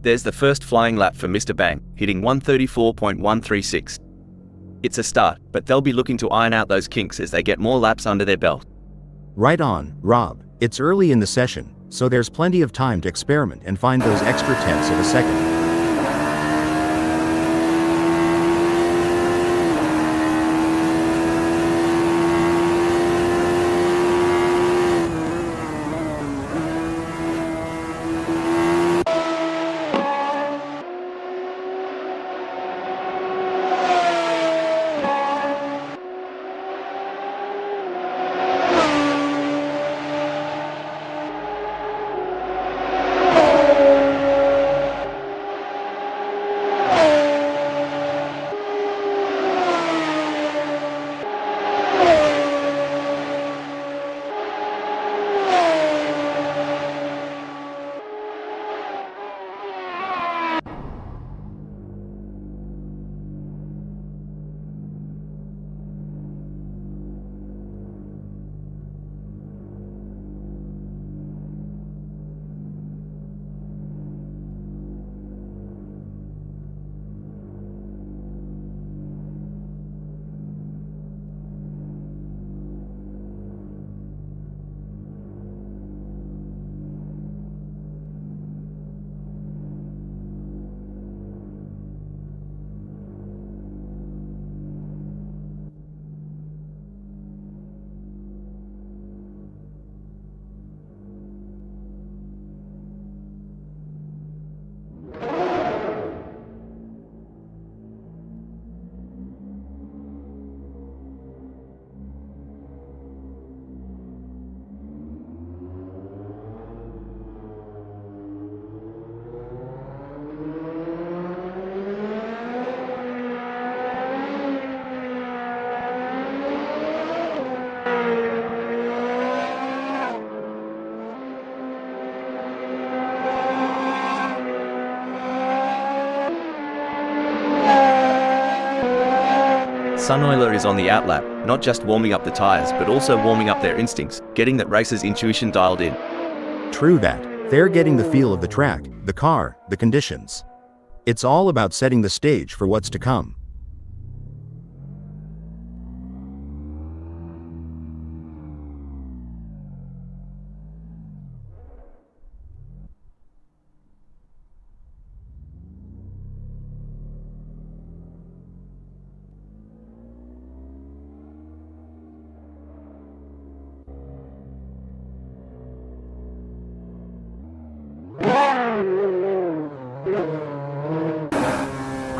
There's the first flying lap for Mr. Bang, hitting 134.136. It's a start, but they'll be looking to iron out those kinks as they get more laps under their belt. Right on, Rob. It's early in the session, so there's plenty of time to experiment and find those extra tenths of a second. Sunoiler is on the outlap, not just warming up the tires but also warming up their instincts, getting that racer's intuition dialed in. True that. They're getting the feel of the track, the car, the conditions. It's all about setting the stage for what's to come.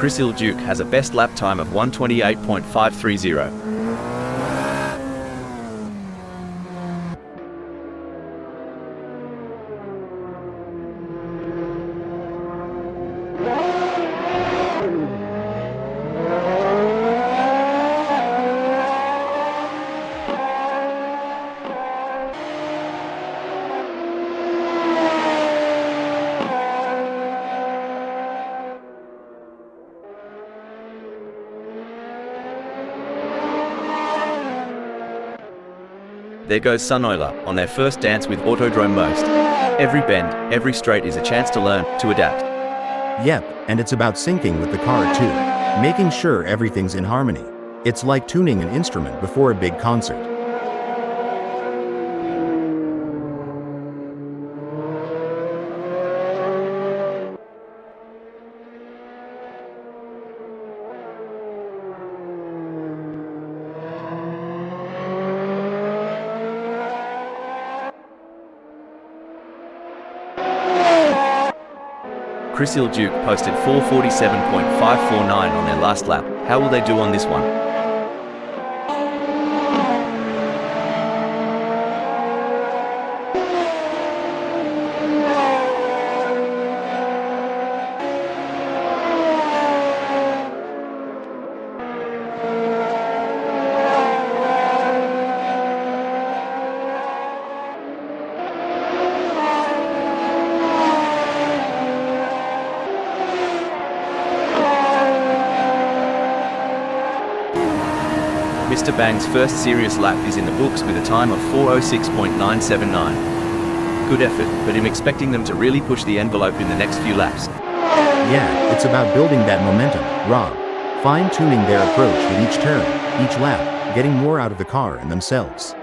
Richard has a best lap time of 128.530. There goes Sunoiler on their first dance with Autodrome Most. Every bend, every straight is a chance to learn, to adapt. Yep, and it's about syncing with the car too, making sure everything's in harmony. It's like tuning an instrument before a big concert. Richard posted 447.549 on their last lap. How will they do on this one? Mr. Bang's first serious lap is in the books with a time of 4:06.979. Good effort, but I'm expecting them to really push the envelope in the next few laps. Yeah, it's about building that momentum, Rob. Fine-tuning their approach with each turn, each lap, getting more out of the car and themselves.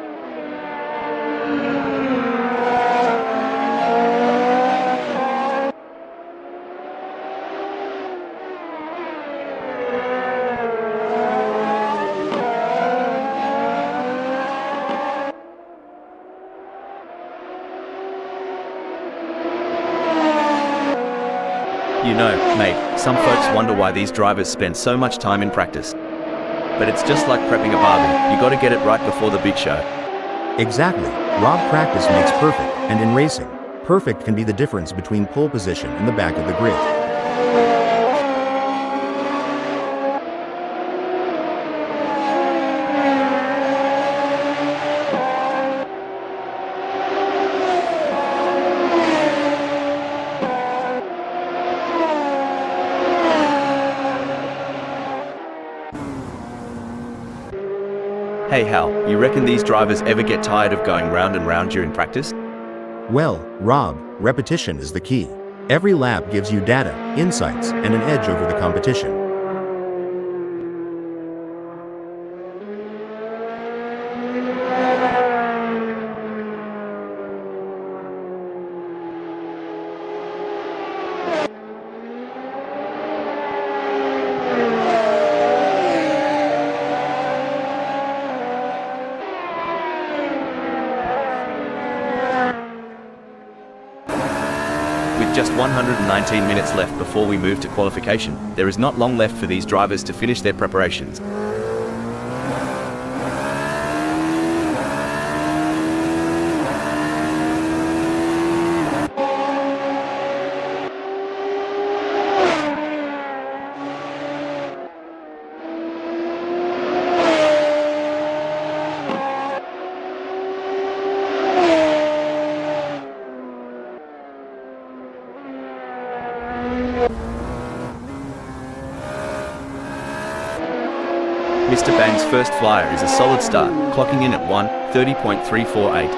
You know, mate, some folks wonder why these drivers spend so much time in practice. But it's just like prepping a barbie, you gotta get it right before the big show. Exactly. Rob, practice makes perfect, and in racing, perfect can be the difference between pole position and the back of the grid. Hey Hal, you reckon these drivers ever get tired of going round and round during practice? Well, Rob, repetition is the key. Every lap gives you data, insights, and an edge over the competition. With just 119 minutes left before we move to qualification, there is not long left for these drivers to finish their preparations. Mr. Bang's first flyer is a solid start, clocking in at 1:30.348.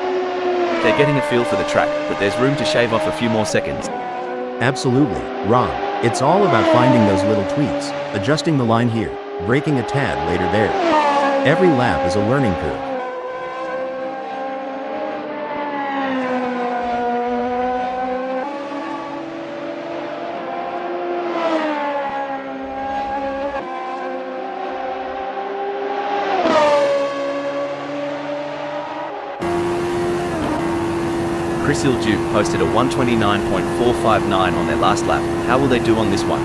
They're getting a feel for the track, but there's room to shave off a few more seconds. Absolutely, Rob. It's all about finding those little tweaks, adjusting the line here, braking a tad later there. Every lap is a learning curve. Richard U posted a 1:29.459 on their last lap. How will they do on this one?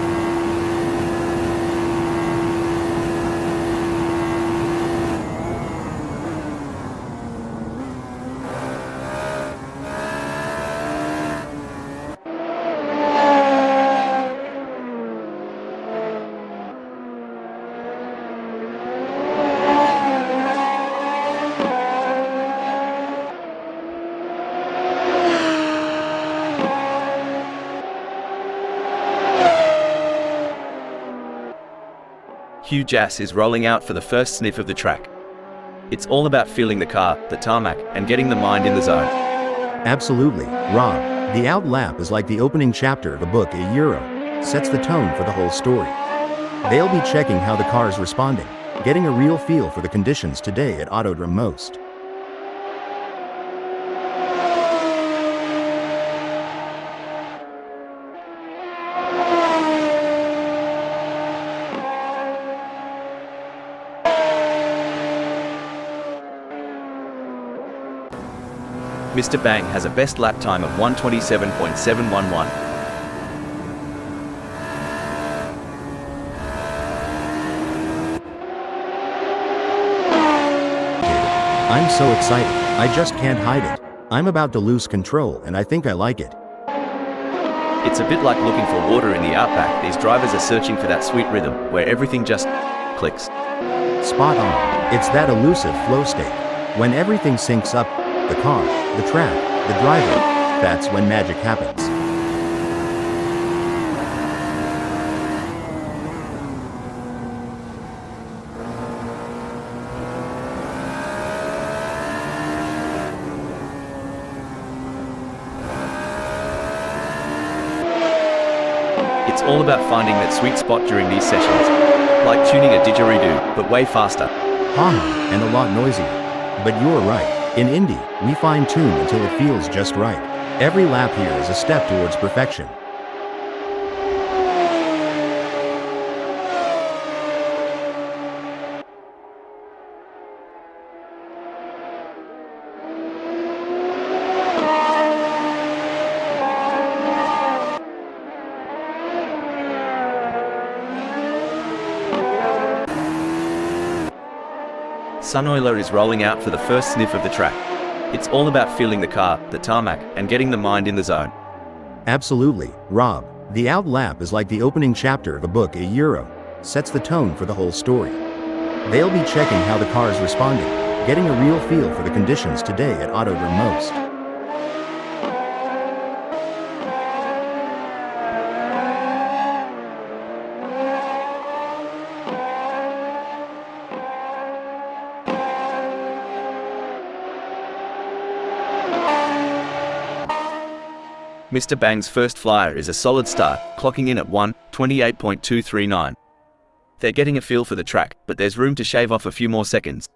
Hugh Jass is rolling out for the first sniff of the track. It's all about feeling the car, the tarmac, and getting the mind in the zone. Absolutely, Rob. The out lap is like the opening chapter of a book. A Euro sets the tone for the whole story. They'll be checking how the car's responding, getting a real feel for the conditions today at Autodrome Most. Mr. Bang has a best lap time of 1:27.711. I'm so excited, I just can't hide it. I'm about to lose control and I think I like it. It's a bit like looking for water in the outback. These drivers are searching for that sweet rhythm, where everything just clicks. Spot on. It's that elusive flow state. When everything syncs up, the car, the track, the driver, that's when magic happens. It's all about finding that sweet spot during these sessions. Like tuning a didgeridoo, but way faster. Haha, and a lot noisier. But you're right. In Indy, we fine-tune until it feels just right. Every lap here is a step towards perfection. Sunoiler is rolling out for the first sniff of the track. It's all about feeling the car, the tarmac, and getting the mind in the zone. Absolutely, Rob. The out lap is like the opening chapter of a book. A Euro sets the tone for the whole story. They'll be checking how the car is responding, getting a real feel for the conditions today at Autodrome Most. Mr. Bang's first flyer is a solid start, clocking in at 1:28.239. They're getting a feel for the track, but there's room to shave off a few more seconds.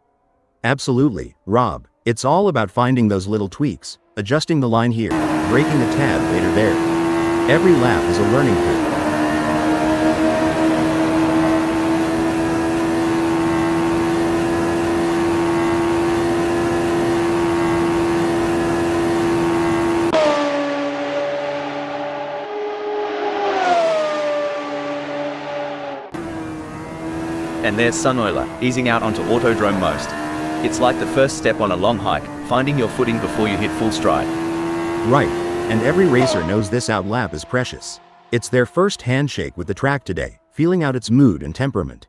Absolutely, Rob. It's all about finding those little tweaks, adjusting the line here, braking a tad later there. Every lap is a learning curve. And there's Sunoiler, easing out onto Autodrome Most. It's like the first step on a long hike, finding your footing before you hit full stride. Right, and every racer knows this out lap is precious. It's their first handshake with the track today, feeling out its mood and temperament.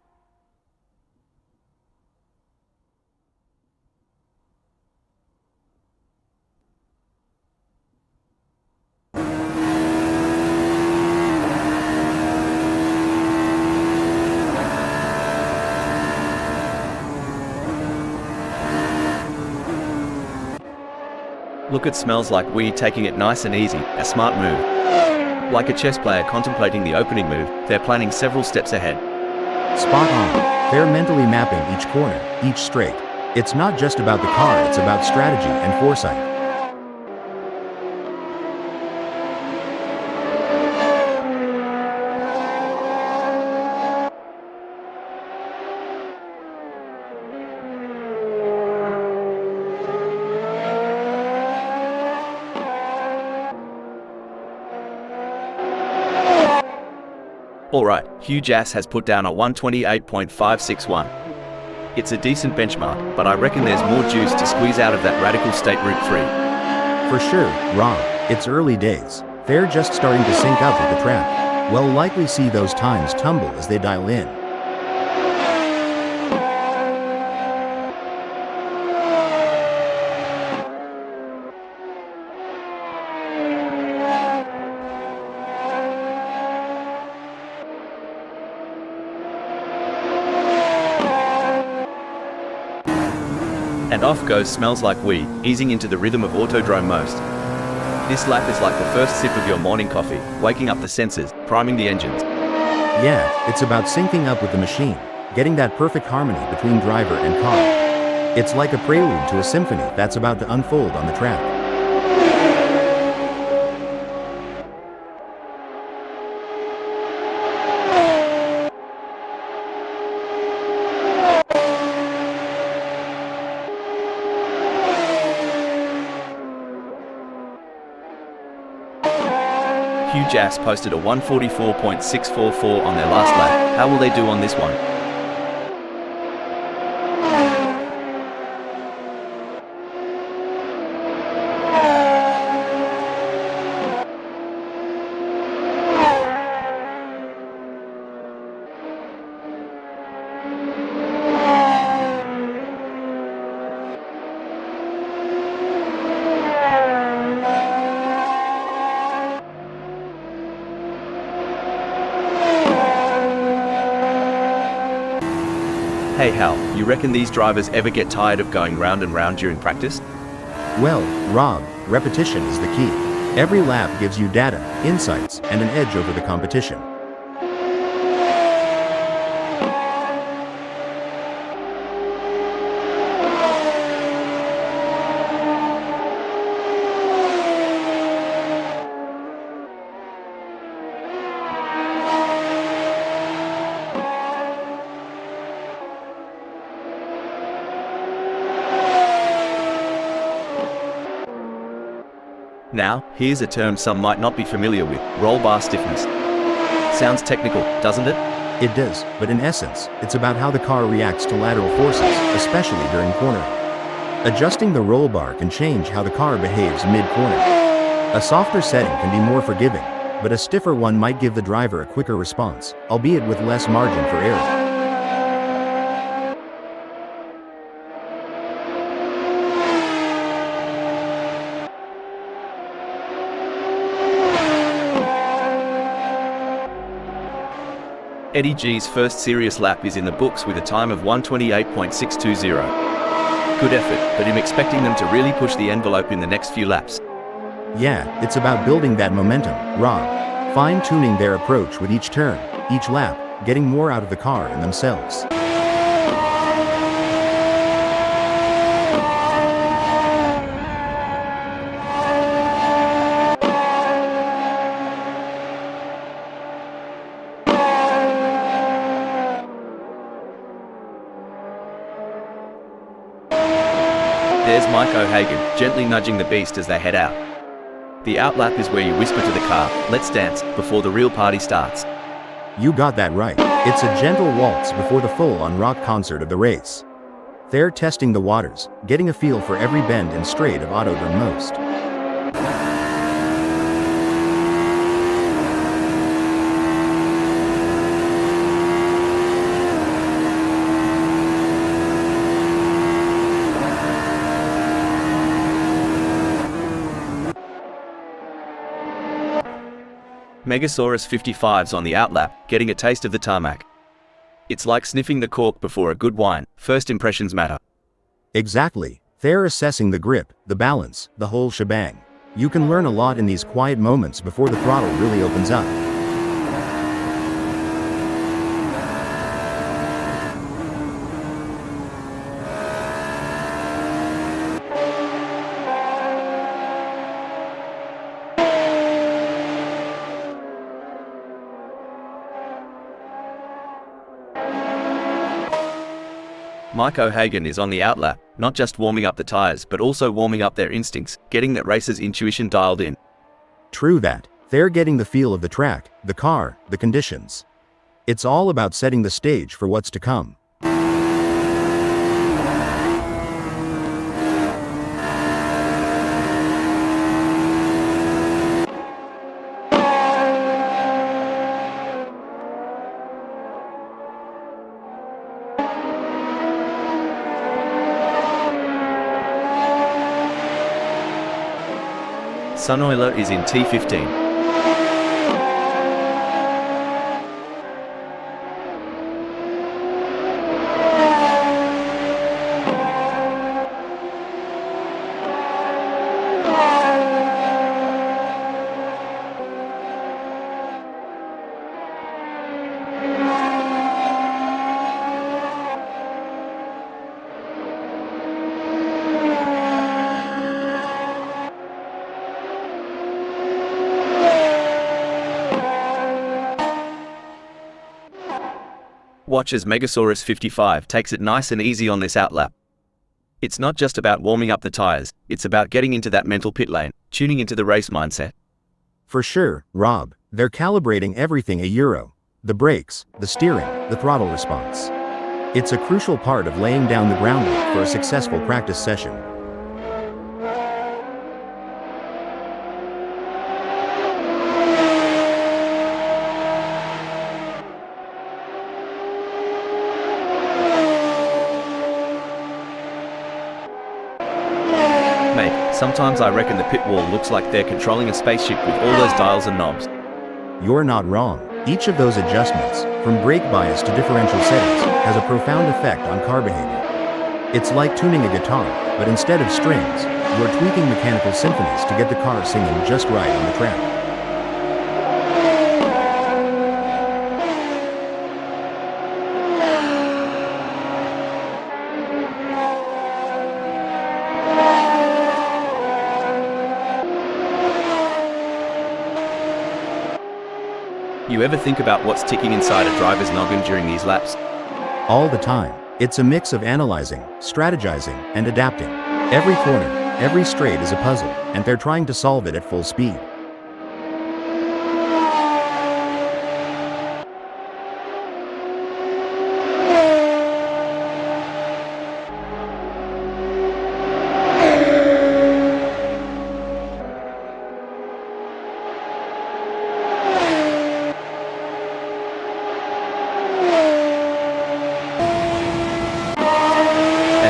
Look, it smells like we taking it nice and easy, a smart move. Like a chess player contemplating the opening move, they're planning several steps ahead. Spot on. They're mentally mapping each corner, each straight. It's not just about the car, it's about strategy and foresight. Alright, Hugh Jass has put down a 1:28.561. It's a decent benchmark, but I reckon there's more juice to squeeze out of that radical state route 3. For sure, Rob. It's early days. They're just starting to sync up with the track. We'll likely see those times tumble as they dial in. And off goes Smells Like We, easing into the rhythm of Autodrome Most. This lap is like the first sip of your morning coffee, waking up the senses, priming the engines. Yeah, it's about syncing up with the machine, getting that perfect harmony between driver and car. It's like a prelude to a symphony that's about to unfold on the track. Hugh Jass posted a 1:44.644 on their last lap. How will they do on this one? Hey Hal, you reckon these drivers ever get tired of going round and round during practice? Well, Rob, repetition is the key. Every lap gives you data, insights, and an edge over the competition. Now, here's a term some might not be familiar with: roll bar stiffness. Sounds technical, doesn't it? It does, but in essence, it's about how the car reacts to lateral forces, especially during cornering. Adjusting the roll bar can change how the car behaves mid-corner. A softer setting can be more forgiving, but a stiffer one might give the driver a quicker response, albeit with less margin for error. EddieG's first serious lap is in the books with a time of 1:28.620. Good effort, but I'm expecting them to really push the envelope in the next few laps. Yeah, it's about building that momentum, Rob. Fine-tuning their approach with each turn, each lap, getting more out of the car and themselves. There's Mike O'Hagan, gently nudging the beast as they head out. The outlap is where you whisper to the car, "Let's dance," before the real party starts. You got that right. It's a gentle waltz before the full-on rock concert of the race. They're testing the waters, getting a feel for every bend and straight of Autodrome Most. Megasaurus 55's on the outlap, getting a taste of the tarmac. It's like sniffing the cork before a good wine. First impressions matter. Exactly. They're assessing the grip, the balance, the whole shebang. You can learn a lot in these quiet moments before the throttle really opens up. Mike O'Hagan is on the outlap, not just warming up the tires but also warming up their instincts, getting that racer's intuition dialed in. True that. They're getting the feel of the track, the car, the conditions. It's all about setting the stage for what's to come. Sunoiler is in T15. Watch as Megasaurus 55 takes it nice and easy on this outlap. It's not just about warming up the tires, it's about getting into that mental pit lane, tuning into the race mindset. For sure, Rob. They're calibrating everything a Euro. The brakes, the steering, the throttle response. It's a crucial part of laying down the groundwork for a successful practice session. Sometimes I reckon the pit wall looks like they're controlling a spaceship with all those dials and knobs. You're not wrong. Each of those adjustments, from brake bias to differential settings, has a profound effect on car behavior. It's like tuning a guitar, but instead of strings, you're tweaking mechanical symphonies to get the car singing just right on the track. You ever think about what's ticking inside a driver's noggin during these laps? All the time. It's a mix of analyzing, strategizing, and adapting. Every corner, Every straight is a puzzle, and they're trying to solve it at full speed.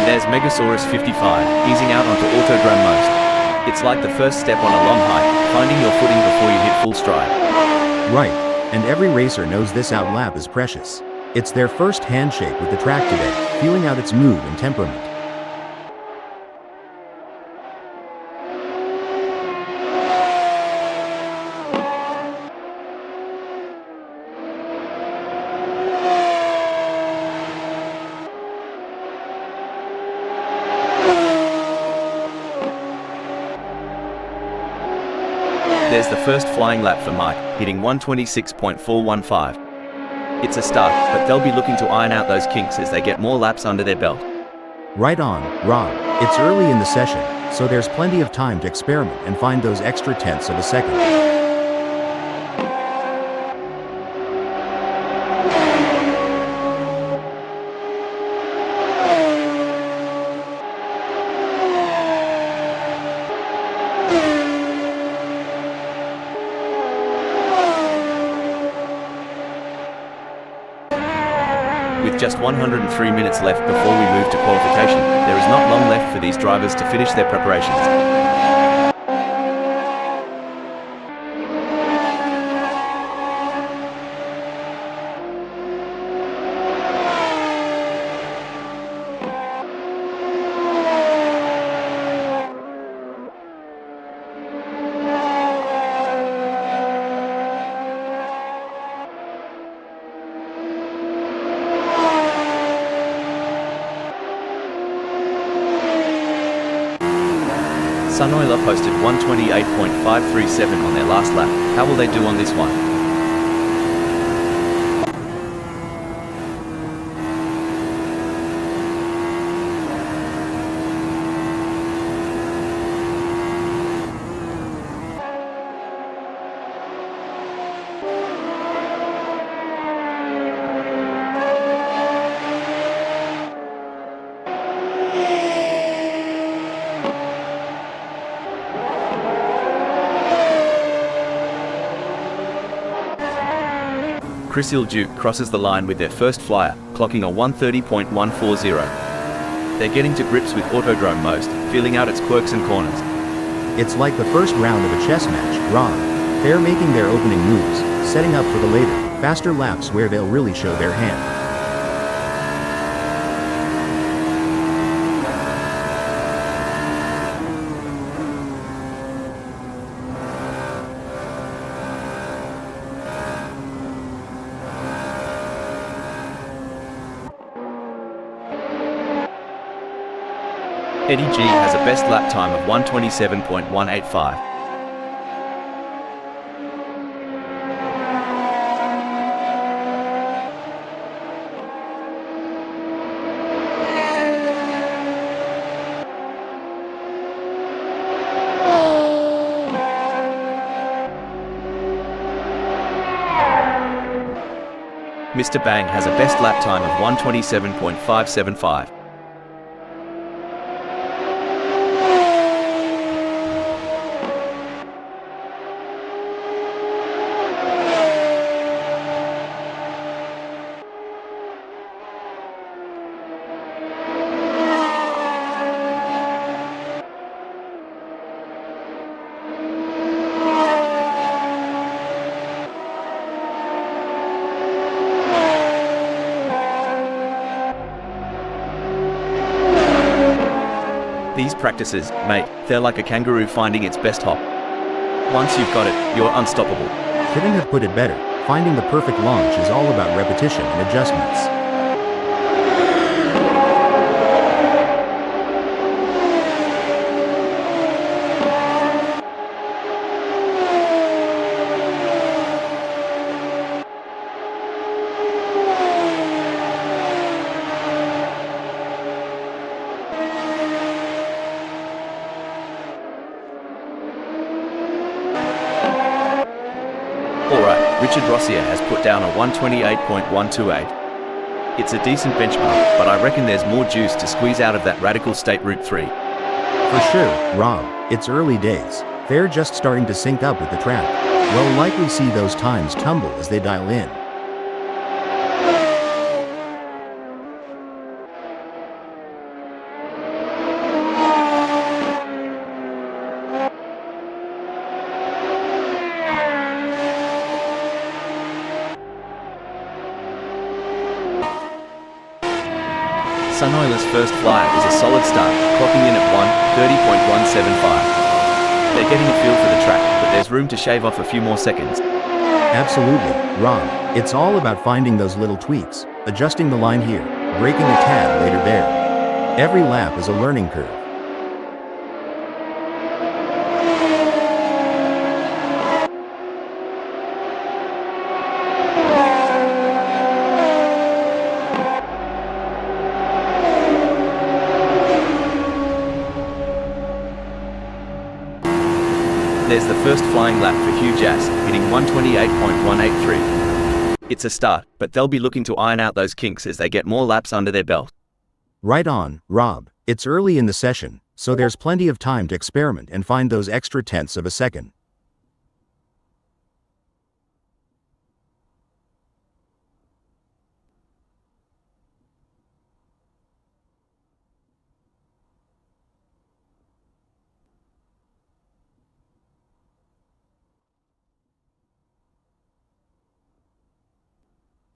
There's Megasaurus 55, easing out onto Autodrome Most. It's like the first step on a long hike, finding your footing before you hit full stride. Right, and every racer knows this outlap is precious. It's their first handshake with the track today, feeling out its mood and temperament. There's the first flying lap for Mike, hitting 126.415. It's a start, but they'll be looking to iron out those kinks as they get more laps under their belt. Right on, Rob. It's early in the session, so there's plenty of time to experiment and find those extra tenths of a second. With just 103 minutes left before we move to qualification, there is not long left for these drivers to finish their preparations. Sunoiler posted 128.537 on their last lap. How will they do on this one? Richard U crosses the line with their first flyer, clocking a 130.140. They're getting to grips with Autodrome Most, feeling out its quirks and corners. It's like the first round of a chess match, Rob. They're making their opening moves, setting up for the later, faster laps where they'll really show their hand. EddieG has a best lap time of 127.185. Mr. Bang has a best lap time of 127.575. These practices, mate, they're like a kangaroo finding its best hop. Once you've got it, you're unstoppable. Couldn't have put it better. Finding the perfect launch is all about repetition and adjustments. Richard Rossier has put down a 128.128. It's a decent benchmark, but I reckon there's more juice to squeeze out of that radical state Route 3. For sure, Rob, it's early days. They're just starting to sync up with the track. We'll likely see those times tumble as they dial in. Sunoiler's first flyer is a solid start, clocking in at 1:30.175. They're getting a feel for the track, but there's room to shave off a few more seconds. Absolutely, Rob. It's all about finding those little tweaks, adjusting the line here, braking a tad later there. Every lap is a learning curve. There's the first flying lap for Hugh Jass, hitting 128.183. It's a start, but they'll be looking to iron out those kinks as they get more laps under their belt. Right on, Rob. It's early in the session, so there's plenty of time to experiment and find those extra tenths of a second.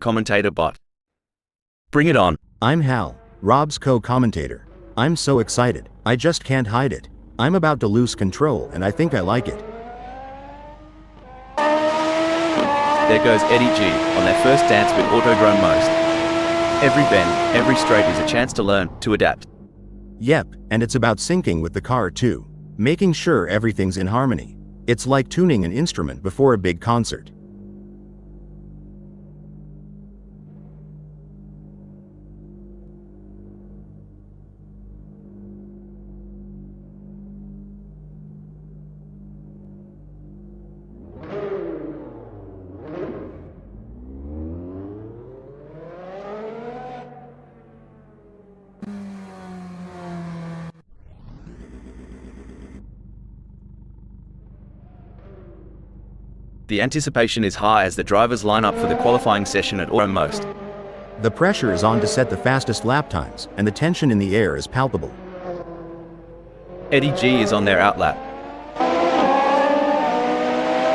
Commentator bot. Bring it on. I'm Hal, Rob's co-commentator. I'm so excited, I just can't hide it. I'm about to lose control and I think I like it. There goes EddieG on their first dance with Autodrome Most. Every bend, every straight is a chance to learn, to adapt. Yep, and it's about syncing with the car too. Making sure everything's in harmony. It's like tuning an instrument before a big concert. The anticipation is high as the drivers line up for the qualifying session at Autodrome Most. The pressure is on to set the fastest lap times, and the tension in the air is palpable. EddieG is on their outlap.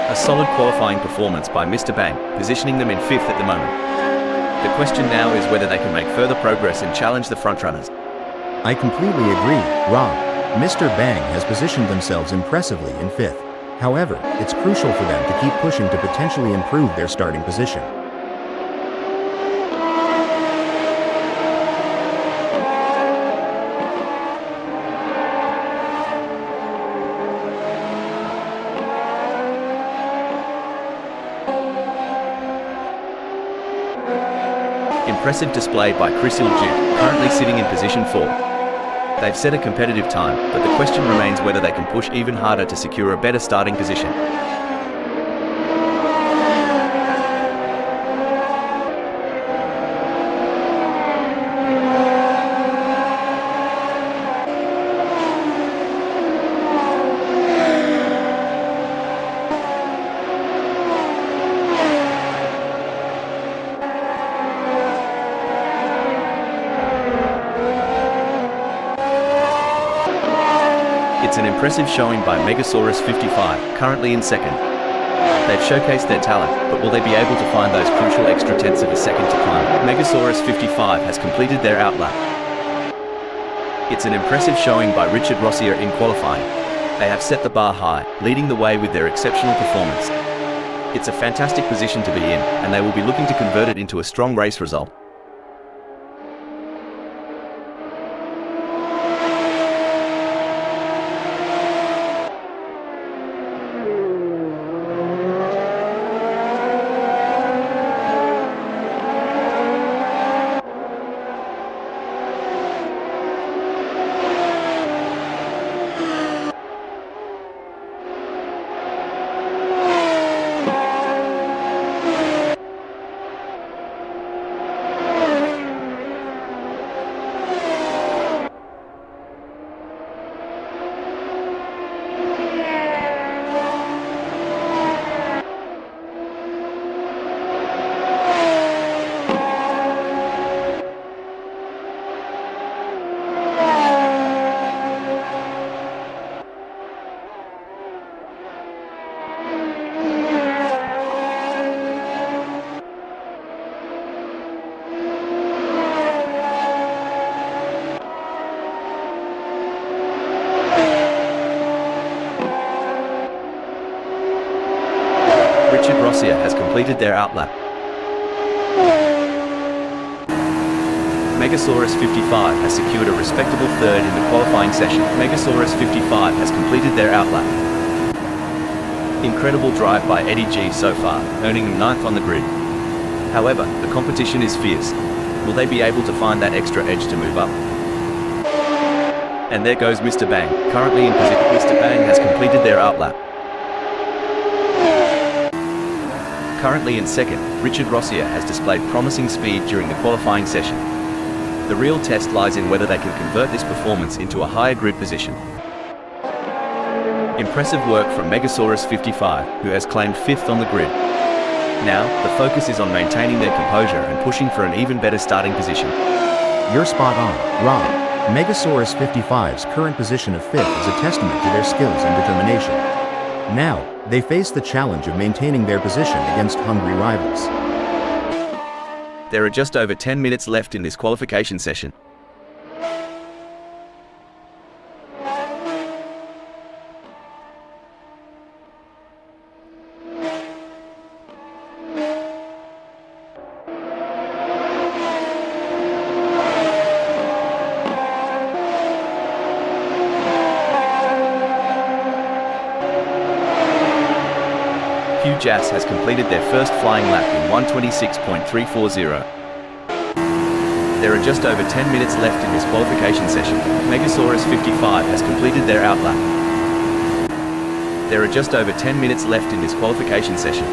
A solid qualifying performance by Mr. Bang, positioning them in 5th at the moment. The question now is whether they can make further progress and challenge the frontrunners. I completely agree, Rob. Mr. Bang has positioned themselves impressively in 5th. However, it's crucial for them to keep pushing to potentially improve their starting position. Impressive display by Richard U, currently sitting in position 4. They've set a competitive time, but the question remains whether they can push even harder to secure a better starting position. It's an impressive showing by Megasaurus 55, currently in 2nd. They've showcased their talent, but will they be able to find those crucial extra tenths of a second to climb? Megasaurus 55 has completed their outlap. It's an impressive showing by Richard Rossier in qualifying. They have set the bar high, leading the way with their exceptional performance. It's a fantastic position to be in, and they will be looking to convert it into a strong race result. Richard Rossier has completed their outlap. Megasaurus 55 has secured a respectable third in the qualifying session. Megasaurus 55 has completed their outlap. Incredible drive by EddieG so far, earning him 9th on the grid. However, the competition is fierce. Will they be able to find that extra edge to move up? And there goes Mr. Bang, currently in position. Mr. Bang has completed their outlap. Currently in second, Richard Rossier has displayed promising speed during the qualifying session. The real test lies in whether they can convert this performance into a higher grid position. Impressive work from Megasaurus 55, who has claimed 5th on the grid. Now, the focus is on maintaining their composure and pushing for an even better starting position. You're spot on, Rob. Megasaurus 55's current position of 5th is a testament to their skills and determination. Now, they face the challenge of maintaining their position against hungry rivals. There are just over 10 minutes left in this qualification session. Jas has completed their first flying lap in 1:26.340. There are just over 10 minutes left in this qualification session. Megasaurus 55 has completed their outlap. There are just over 10 minutes left in this qualification session.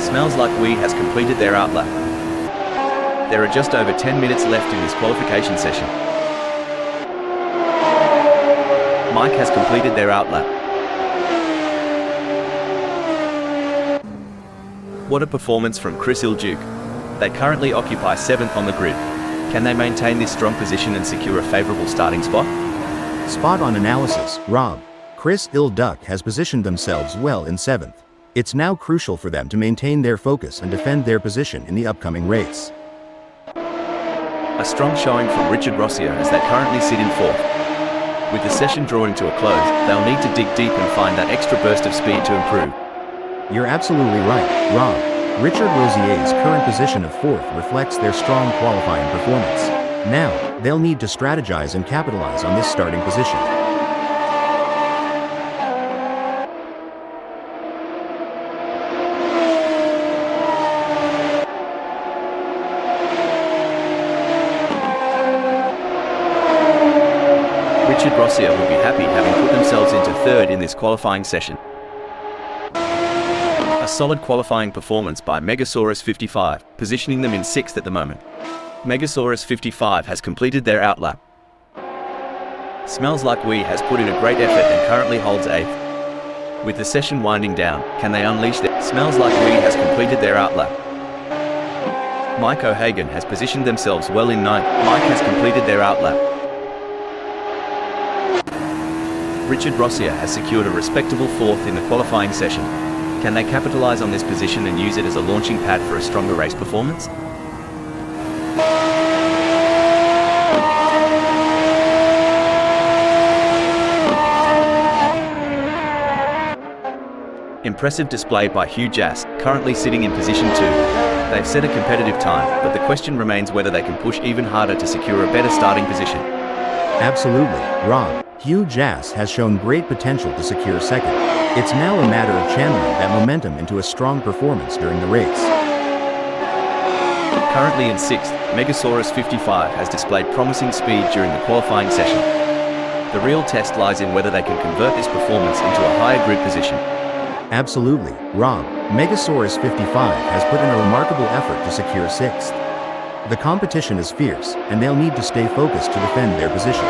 Smells Like We has completed their outlap. There are just over 10 minutes left in this qualification session. Mike has completed their outlap. What a performance from Joerg U. They currently occupy 7th on the grid. Can they maintain this strong position and secure a favorable starting spot? Spot on analysis, Rob. Joerg U has positioned themselves well in 7th. It's now crucial for them to maintain their focus and defend their position in the upcoming race. A strong showing from Richard Rossier as they currently sit in 4th. With the session drawing to a close, they'll need to dig deep and find that extra burst of speed to improve. You're absolutely right, Rob. Richard Rossier's current position of 4th reflects their strong qualifying performance. Now, they'll need to strategize and capitalize on this starting position. Richard Rossier will be happy having put themselves into 3rd in this qualifying session. A solid qualifying performance by Megasaurus 55, positioning them in 6th at the moment. Megasaurus 55 has completed their outlap. Smells Like We has put in a great effort and currently holds 8th. With the session winding down, can they unleash their... Smells Like We has completed their outlap. Mike O'Hagan has positioned themselves well in 9th. Mike has completed their outlap. Richard Rossier has secured a respectable 4th in the qualifying session. Can they capitalize on this position and use it as a launching pad for a stronger race performance? Impressive display by Joerg U, currently sitting in position 2. They've set a competitive time, but the question remains whether they can push even harder to secure a better starting position. Absolutely, Rob. Joerg U has shown great potential to secure 2nd. It's now a matter of channeling that momentum into a strong performance during the race. Currently in 6th, Megasaurus 55 has displayed promising speed during the qualifying session. The real test lies in whether they can convert this performance into a higher grid position. Absolutely, Rob. Megasaurus 55 has put in a remarkable effort to secure 6th. The competition is fierce, and they'll need to stay focused to defend their position.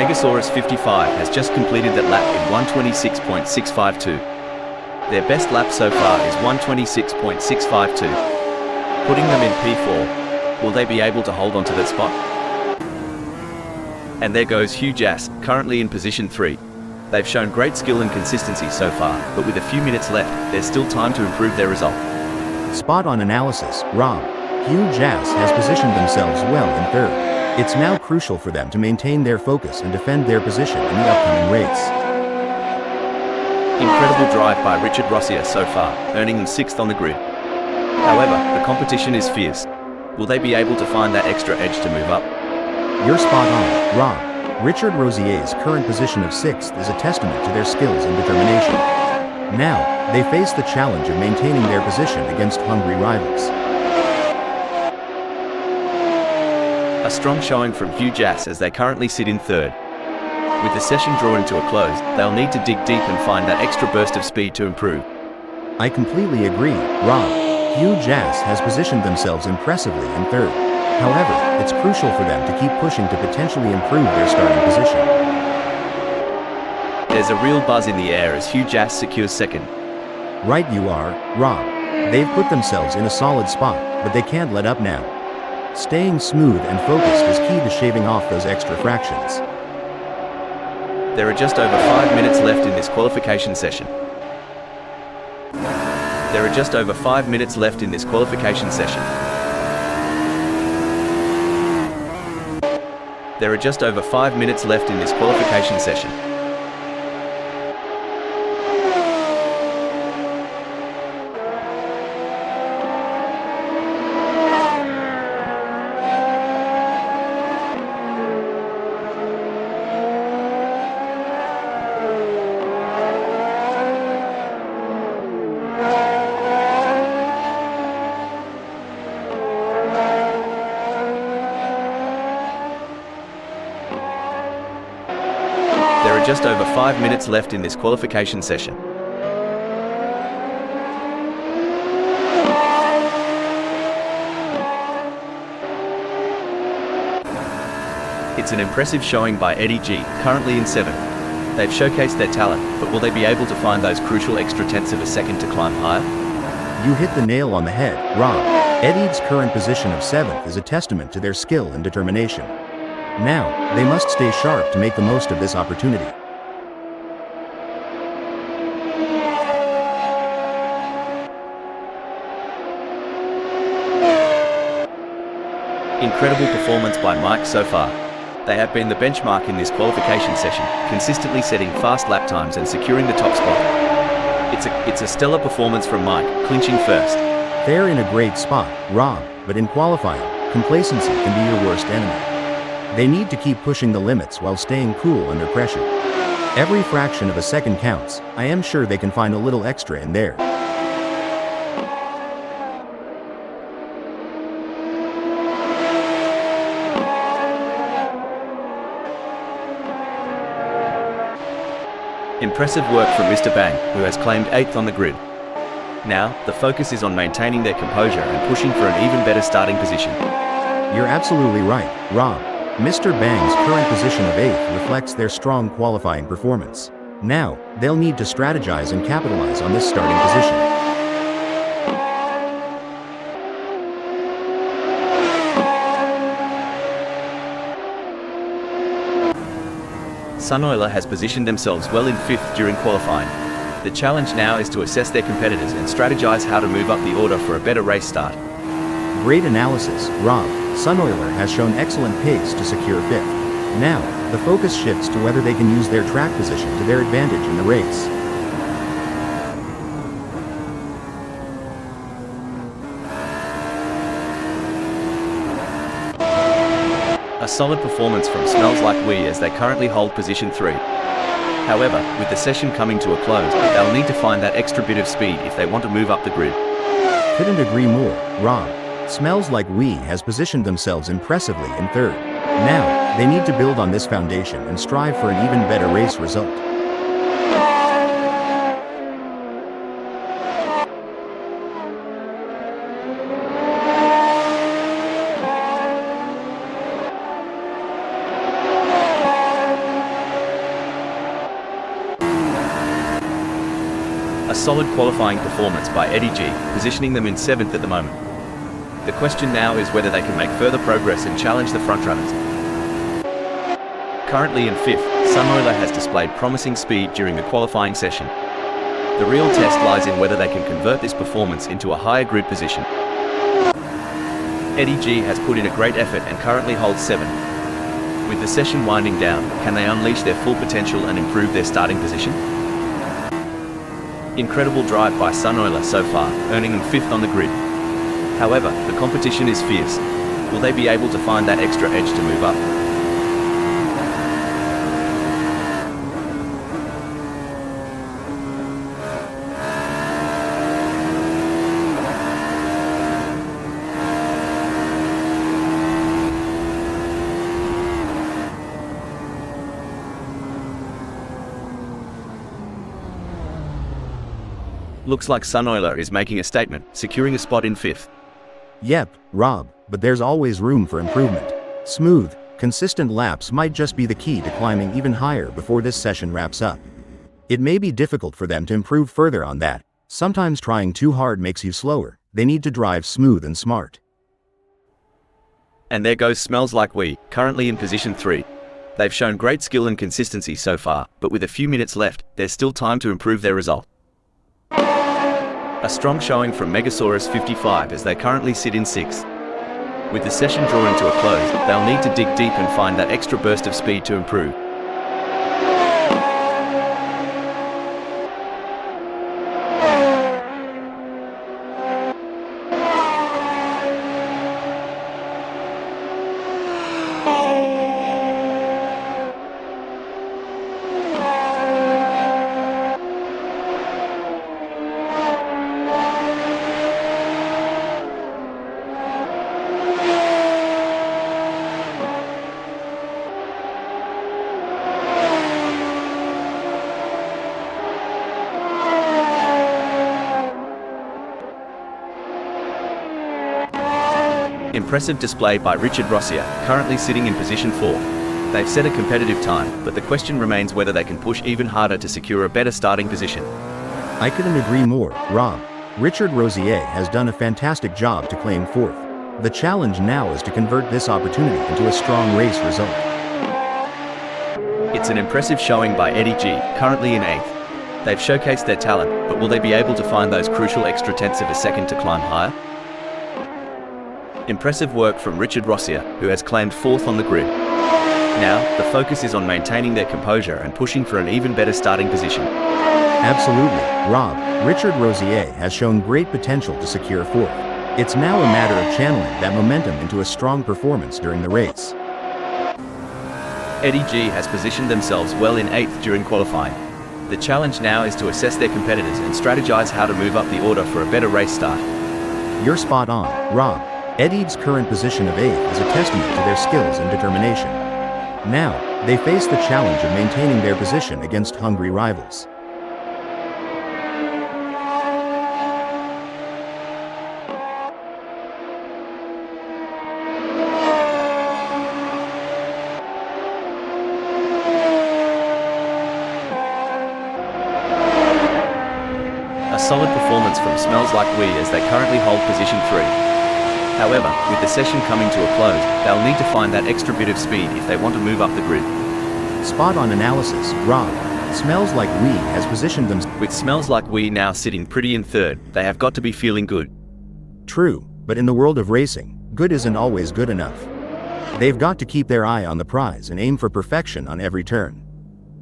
Megasaurus 55 has just completed that lap in 1:26.652. Their best lap so far is 1:26.652. Putting them in P4, will they be able to hold on to that spot? And there goes Joerg U, currently in position 3. They've shown great skill and consistency so far, but with a few minutes left, there's still time to improve their result. Spot on analysis, Rob. Joerg U has positioned themselves well in 3rd. It's now crucial for them to maintain their focus and defend their position in the upcoming race. Incredible drive by Richard Rossier so far, earning them 6th on the grid. However, the competition is fierce. Will they be able to find that extra edge to move up? You're spot on, Rob. Richard Rossier's current position of 6th is a testament to their skills and determination. Now, they face the challenge of maintaining their position against hungry rivals. A strong showing from Hugh Jass as they currently sit in 3rd. With the session drawing to a close, they'll need to dig deep and find that extra burst of speed to improve. I completely agree, Rob. Hugh Jass has positioned themselves impressively in 3rd. However, it's crucial for them to keep pushing to potentially improve their starting position. There's a real buzz in the air as Hugh Jass secures 2nd. Right you are, Rob. They've put themselves in a solid spot, but they can't let up now. Staying smooth and focused is key to shaving off those extra fractions. There are just over 5 minutes left in this qualification session. There are just over 5 minutes left in this qualification session. There are just over 5 minutes left in this qualification session. There are just over 5 minutes left in this qualification session. It's an impressive showing by EddieG, currently in 7th. They've showcased their talent, but will they be able to find those crucial extra tenths of a second to climb higher? You hit the nail on the head, Rob. EddieG's current position of 7th is a testament to their skill and determination. Now, they must stay sharp to make the most of this opportunity. Incredible performance by Mike so far. They have been the benchmark in this qualification session, consistently setting fast lap times and securing the top spot. It's a stellar performance from Mike, clinching 1st. They're in a great spot, Rob, but in qualifying, complacency can be your worst enemy. They need to keep pushing the limits while staying cool under pressure. Every fraction of a second counts. I am sure they can find a little extra in there. Impressive work from Mr. Bang, who has claimed 8th on the grid. Now, the focus is on maintaining their composure and pushing for an even better starting position. You're absolutely right, Rob. Mr. Bang's current position of 8th reflects their strong qualifying performance. Now, they'll need to strategize and capitalize on this starting position. Sunoiler has positioned themselves well in 5th during qualifying. The challenge now is to assess their competitors and strategize how to move up the order for a better race start. Great analysis, Rob. Sunoiler has shown excellent pace to secure 5th. Now, the focus shifts to whether they can use their track position to their advantage in the race. A solid performance from Smells Like We as they currently hold position 3. However, with the session coming to a close, they'll need to find that extra bit of speed if they want to move up the grid. Couldn't agree more, Rob. Smells Like We has positioned themselves impressively in 3rd. Now, they need to build on this foundation and strive for an even better race result. A solid qualifying performance by EddieG, positioning them in 7th at the moment. The question now is whether they can make further progress and challenge the frontrunners. Currently in 5th, Sunoiler has displayed promising speed during the qualifying session. The real test lies in whether they can convert this performance into a higher grid position. EddieG has put in a great effort and currently holds 7. With the session winding down, can they unleash their full potential and improve their starting position? Incredible drive by Sunoiler so far, earning them 5th on the grid. However, the competition is fierce. Will they be able to find that extra edge to move up? Looks like Sunoiler is making a statement, securing a spot in 5th. Yep, Rob, but there's always room for improvement. Smooth, consistent laps might just be the key to climbing even higher before this session wraps up. It may be difficult for them to improve further on that. Sometimes trying too hard makes you slower. They need to drive smooth and smart. And there goes Smells Like We, currently in position 3. They've shown great skill and consistency so far, but with a few minutes left, there's still time to improve their result. A strong showing from Megasaurus 55 as they currently sit in 6th. With the session drawing to a close, they'll need to dig deep and find that extra burst of speed to improve. Impressive display by Richard Rossier, currently sitting in position 4. They've set a competitive time, but the question remains whether they can push even harder to secure a better starting position. I couldn't agree more, Rob. Richard Rossier has done a fantastic job to claim 4th. The challenge now is to convert this opportunity into a strong race result. It's an impressive showing by EddieG, currently in 8th. They've showcased their talent, but will they be able to find those crucial extra tenths of a second to climb higher? Impressive work from Richard Rossier, who has claimed 4th on the grid. Now, the focus is on maintaining their composure and pushing for an even better starting position. Absolutely, Rob. Richard Rossier has shown great potential to secure 4th. It's now a matter of channeling that momentum into a strong performance during the race. EddieG has positioned themselves well in 8th during qualifying. The challenge now is to assess their competitors and strategize how to move up the order for a better race start. You're spot on, Rob. EddieG's current position of 8th is a testament to their skills and determination. Now, they face the challenge of maintaining their position against hungry rivals. A solid performance from Smells Like We as they currently hold position 3. However, with the session coming to a close, they'll need to find that extra bit of speed if they want to move up the grid. Spot on analysis, Rob. Smells Like We has positioned them. With Smells Like We now sitting pretty in 3rd, they have got to be feeling good. True, but in the world of racing, good isn't always good enough. They've got to keep their eye on the prize and aim for perfection on every turn.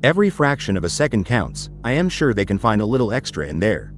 Every fraction of a second counts. I am sure they can find a little extra in there.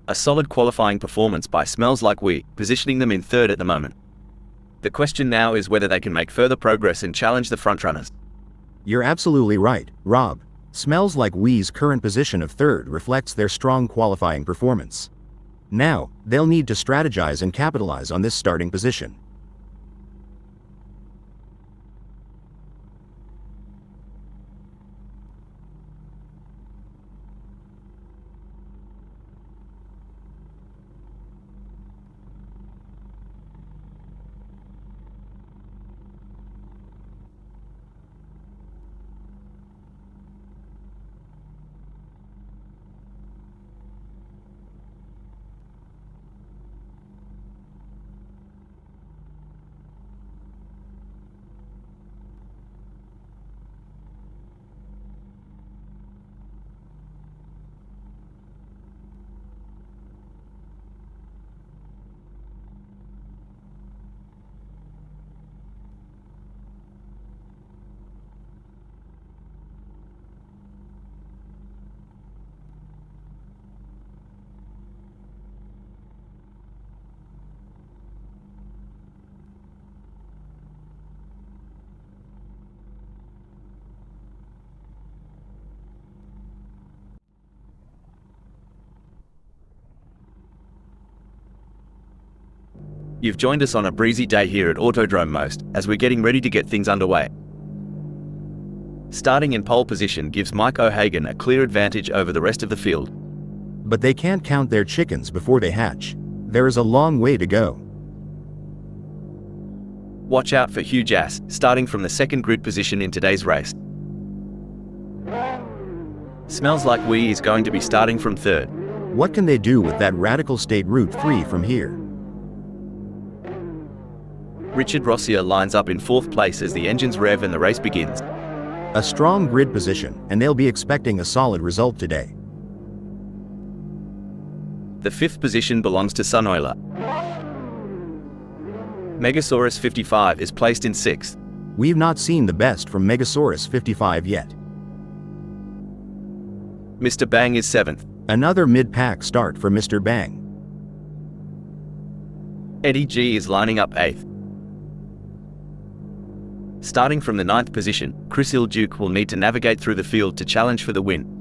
A solid qualifying performance by Smells Like We, positioning them in 3rd at the moment. The question now is whether they can make further progress and challenge the frontrunners. You're absolutely right, Rob. Smells Like We's current position of third reflects their strong qualifying performance. Now, they'll need to strategize and capitalize on this starting position. You've joined us on a breezy day here at Autodrome Most, as we're getting ready to get things underway. Starting in pole position gives Mike O'Hagan a clear advantage over the rest of the field. But they can't count their chickens before they hatch. There is a long way to go. Watch out for Huge Ass, starting from the second grid position in today's race. Smells Like We is going to be starting from third. What can they do with that radical state Route 3 from here? Richard Rossier lines up in fourth place as the engines rev and the race begins. A strong grid position, and they'll be expecting a solid result today. The fifth position belongs to Sunoiler. Megasaurus 55 is placed in sixth. We've not seen the best from Megasaurus 55 yet. Mr. Bang is seventh. Another mid-pack start for Mr. Bang. EddieG is lining up eighth. Starting from the ninth position, Chris Ilduke will need to navigate through the field to challenge for the win.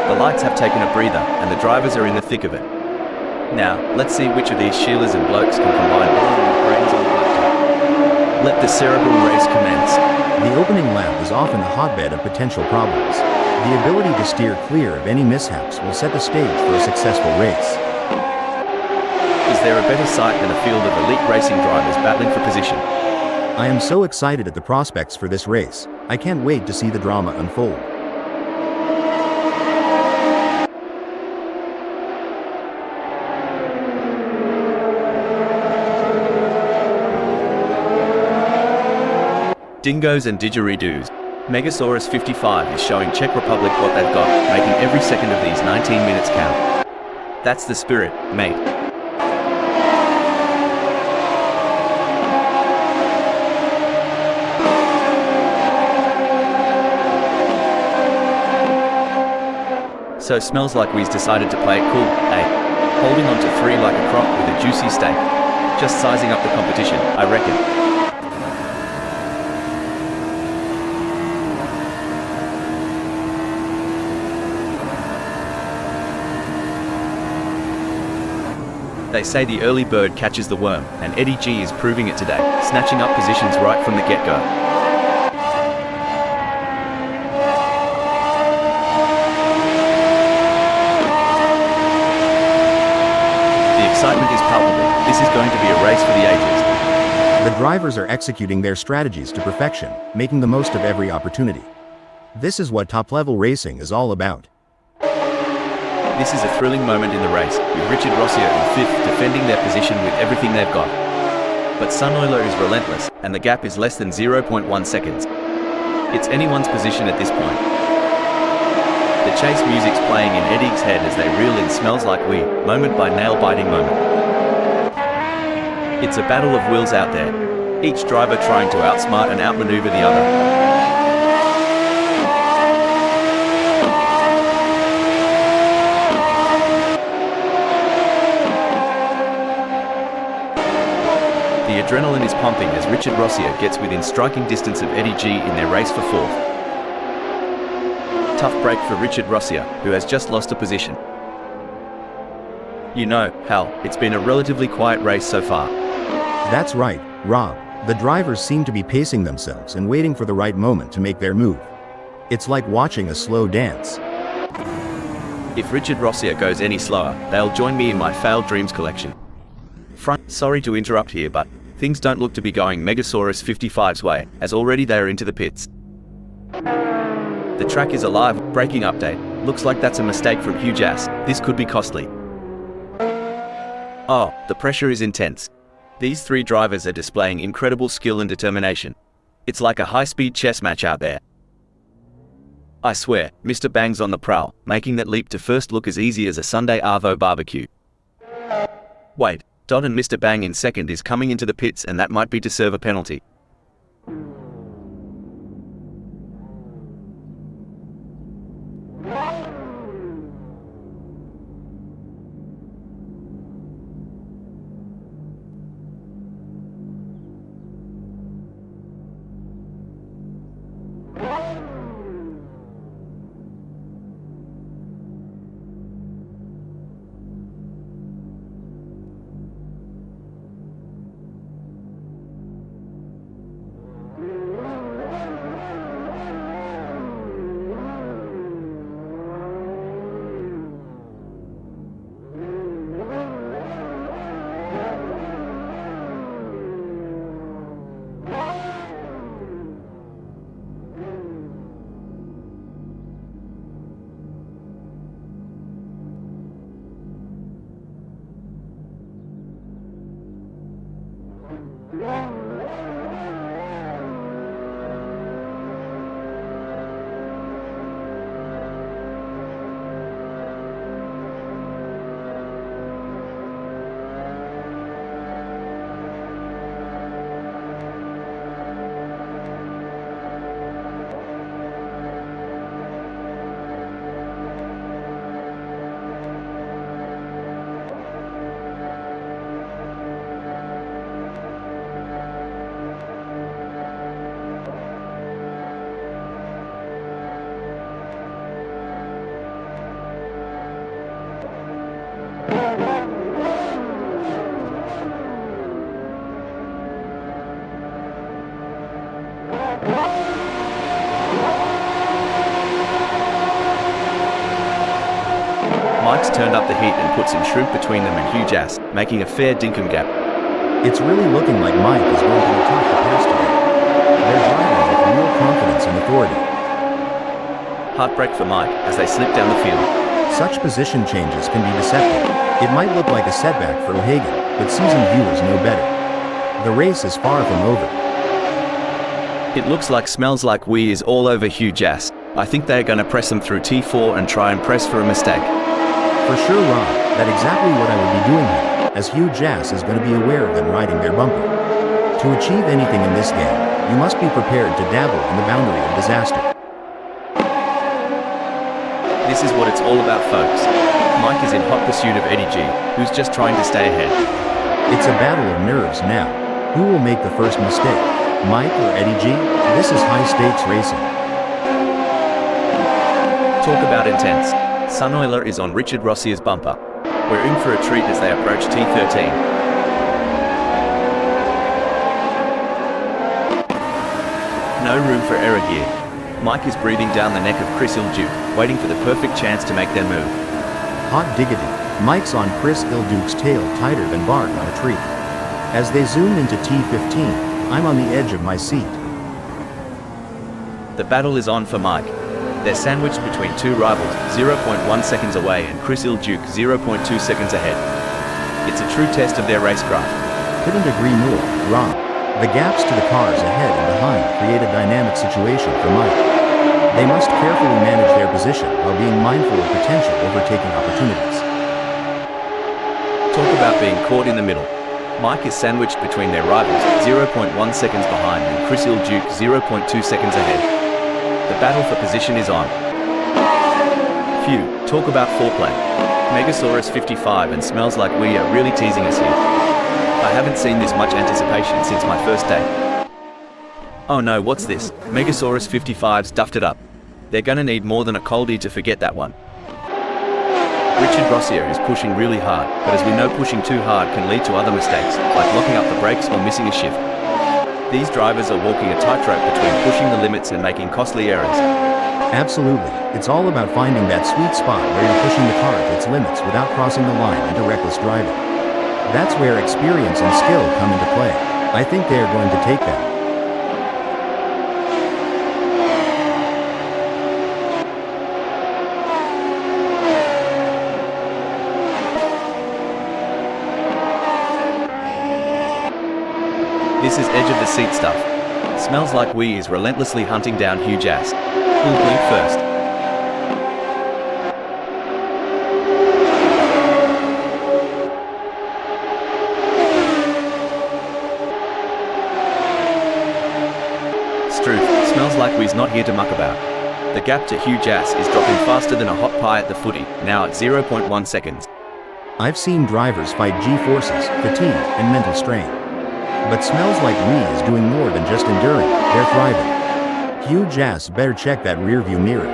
The lights have taken a breather, and the drivers are in the thick of it. Now, let's see which of these Sheilas and blokes can combine bowling with brains on the blackjack. Let the cerebral race commence. The opening lap is often a hotbed of potential problems. The ability to steer clear of any mishaps will set the stage for a successful race. Is there a better sight than a field of elite racing drivers battling for position? I am so excited at the prospects for this race. I can't wait to see the drama unfold. Dingoes and didgeridoos. Megasaurus 55 is showing Czech Republic what they've got, making every second of these 19 minutes count. That's the spirit, mate. So Smells Like We's decided to play it cool, eh? Holding on to three like a croc with a juicy steak. Just sizing up the competition, I reckon. They say the early bird catches the worm, and EddieG is proving it today, snatching up positions right from the get-go. The excitement is palpable. This is going to be a race for the ages. The drivers are executing their strategies to perfection, making the most of every opportunity. This is what top-level racing is all about. This is a thrilling moment in the race, with Richard Rossier in 5th defending their position with everything they've got. But Sunoiler is relentless, and the gap is less than 0.1 seconds. It's anyone's position at this point. The chase music's playing in EddieG's head as they reel in Smells Like We, moment by nail-biting moment. It's a battle of wills out there, each driver trying to outsmart and outmaneuver the other. The adrenaline is pumping as Richard Rossier gets within striking distance of EddieG in their race for 4th. Tough break for Richard Rossier, who has just lost a position. You know, Hal, it's been a relatively quiet race so far. That's right, Rob. The drivers seem to be pacing themselves and waiting for the right moment to make their move. It's like watching a slow dance. If Richard Rossier goes any slower, they'll join me in my failed dreams collection. Sorry to interrupt here, but things don't look to be going Megasaurus 55's way, as already they are into the pits. The track is alive, braking update. Looks like that's a mistake from Hugh Jass. This could be costly. Oh, the pressure is intense. These 3 drivers are displaying incredible skill and determination. It's like a high-speed chess match out there. I swear, Mr. Bang's on the prowl, making that leap to first look as easy as a Sunday Arvo barbecue. Wait, Dot and Mr. Bang in 2nd is coming into the pits, and that might be to serve a penalty. Mike's turned up the heat and put some shrimp between them and Hugh Jass, making a fair dinkum gap. It's really looking like Mike is going to be tough to pass today. They're driving with real confidence and authority. Heartbreak for Mike as they slip down the field. Such position changes can be deceptive. It might look like a setback for O'Hagan, but seasoned viewers know better. The race is far from over. It looks like Smells Like We is all over Hugh Jass. I think they're going to press them through T4 and try and press for a mistake. For sure, Rob, that's exactly what I would be doing here, as Hugh Jass is going to be aware of them riding their bumper. To achieve anything in this game, you must be prepared to dabble in the boundary of disaster. This is what it's all about, folks. Mike is in hot pursuit of EddieG, who's just trying to stay ahead. It's a battle of nerves now. Who will make the first mistake? Mike or EddieG? This is high-stakes racing. Talk about intense. Sunoiler is on Richard Rossier's bumper. We're in for a treat as they approach T13. No room for error here. Mike is breathing down the neck of Chris Ilduke, waiting for the perfect chance to make their move. Hot diggity. Mike's on Chris Ilduke's tail tighter than bark on a tree. As they zoom into T15, I'm on the edge of my seat. The battle is on for Mike. They're sandwiched between two rivals, 0.1 seconds away, and Chris Duke 0.2 seconds ahead. It's a true test of their racecraft. Couldn't agree more, Rob. The gaps to the cars ahead and behind create a dynamic situation for Mike. They must carefully manage their position while being mindful of potential overtaking opportunities. Talk about being caught in the middle. Mike is sandwiched between their rivals, 0.1 seconds behind, and Chris Duke 0.2 seconds ahead. The battle for position is on. Phew, talk about foreplay. Megasaurus 55 and Smells Like We are really teasing us here. I haven't seen this much anticipation since my first day. Oh no, what's this? Megasaurus 55's duffed it up. They're gonna need more than a coldie to forget that one. Richard Rossier is pushing really hard, but as we know, pushing too hard can lead to other mistakes, like locking up the brakes or missing a shift. These drivers are walking a tightrope between pushing the limits and making costly errors. Absolutely. It's all about finding that sweet spot where you're pushing the car to its limits without crossing the line into reckless driving. That's where experience and skill come into play. I think they are going to take that. This is edge of the seat stuff. Smells Like We is relentlessly hunting down Hugh Jass. Who'll blink first? Struth, Smells Like We's not here to muck about. The gap to Hugh Jass is dropping faster than a hot pie at the footy, now at 0.1 seconds. I've seen drivers fight G-forces, fatigue, and mental strain. But Smells Like We is doing more than just enduring, they're thriving. Hugh Jass better check that rearview mirror.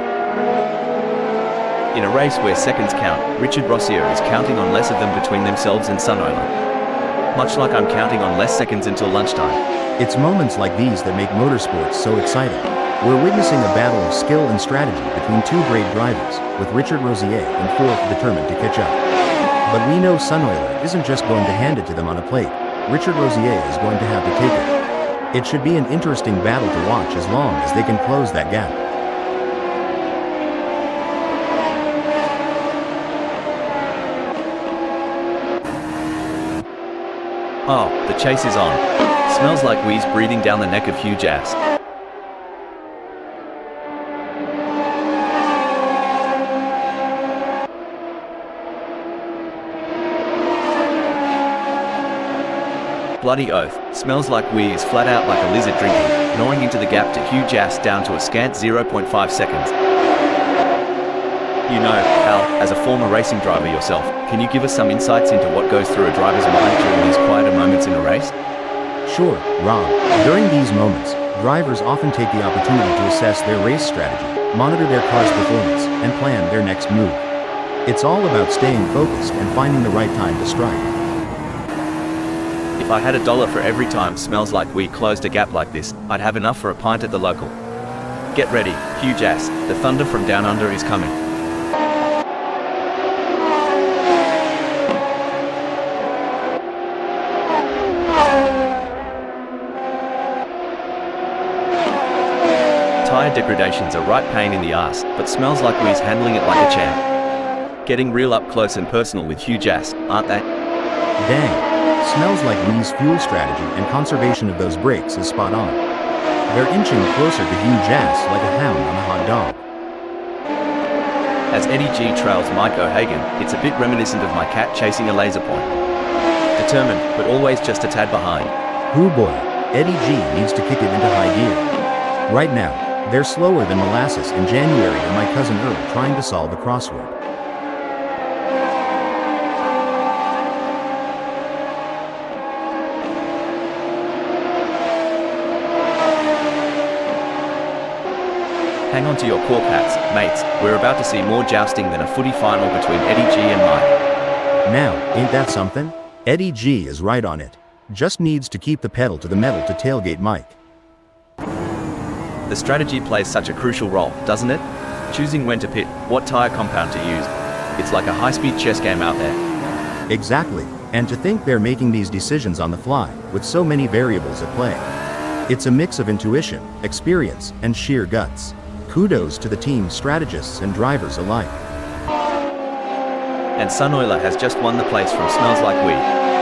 In a race where seconds count, Richard Rossier is counting on less of them between themselves and Sunoiler. Much like I'm counting on less seconds until lunchtime. It's moments like these that make motorsports so exciting. We're witnessing a battle of skill and strategy between two great drivers, with Richard Rossier in fourth determined to catch up. But we know Sunoiler isn't just going to hand it to them on a plate. Richard Rossier is going to have to take it. It should be an interesting battle to watch as long as they can close that gap. Oh, the chase is on. Smells Like We's breathing down the neck of Hugh Jass. Bloody oath, Smells Like We is flat out like a lizard drinking, gnawing into the gap to Hugh Jass down to a scant 0.5 seconds. You know, Al, as a former racing driver yourself, can you give us some insights into what goes through a driver's mind during these quieter moments in a race? Sure, Rob. During these moments, drivers often take the opportunity to assess their race strategy, monitor their car's performance, and plan their next move. It's all about staying focused and finding the right time to strike. If I had $1 for every time Smells Like We closed a gap like this, I'd have enough for a pint at the local. Get ready, Hugh Jass, the thunder from down under is coming. Tire degradation's a right pain in the ass, but Smells Like We's handling it like a champ. Getting real up close and personal with Hugh Jass, aren't they? Dang. Smells Like We's fuel strategy and conservation of those brakes is spot on. They're inching closer to Hugh Jass like a hound on a hot dog. As EddieG trails Mike O'Hagan, it's a bit reminiscent of my cat chasing a laser point. Determined, but always just a tad behind. Hoo boy, EddieG needs to kick it into high gear. Right now, they're slower than molasses in January and my cousin Earl trying to solve a crossword. Hang on to your cork hats, mates, we're about to see more jousting than a footy final between EddieG and Mike. Now, ain't that something? EddieG is right on it. Just needs to keep the pedal to the metal to tailgate Mike. The strategy plays such a crucial role, doesn't it? Choosing when to pit, what tyre compound to use. It's like a high-speed chess game out there. Exactly. And to think they're making these decisions on the fly, with so many variables at play. It's a mix of intuition, experience, and sheer guts. Kudos to the team strategists and drivers alike. And Sunoiler has just won the place from Smells Like We.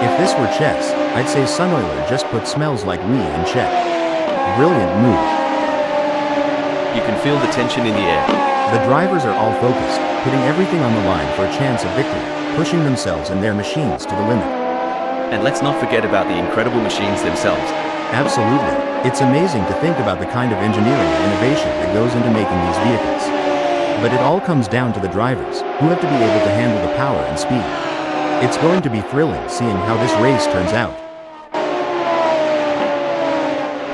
If this were chess, I'd say Sunoiler just put Smells Like We in check. Brilliant move. You can feel the tension in the air. The drivers are all focused, putting everything on the line for a chance of victory, pushing themselves and their machines to the limit. And let's not forget about the incredible machines themselves. Absolutely. It's amazing to think about the kind of engineering and innovation that goes into making these vehicles. But it all comes down to the drivers, who have to be able to handle the power and speed. It's going to be thrilling seeing how this race turns out.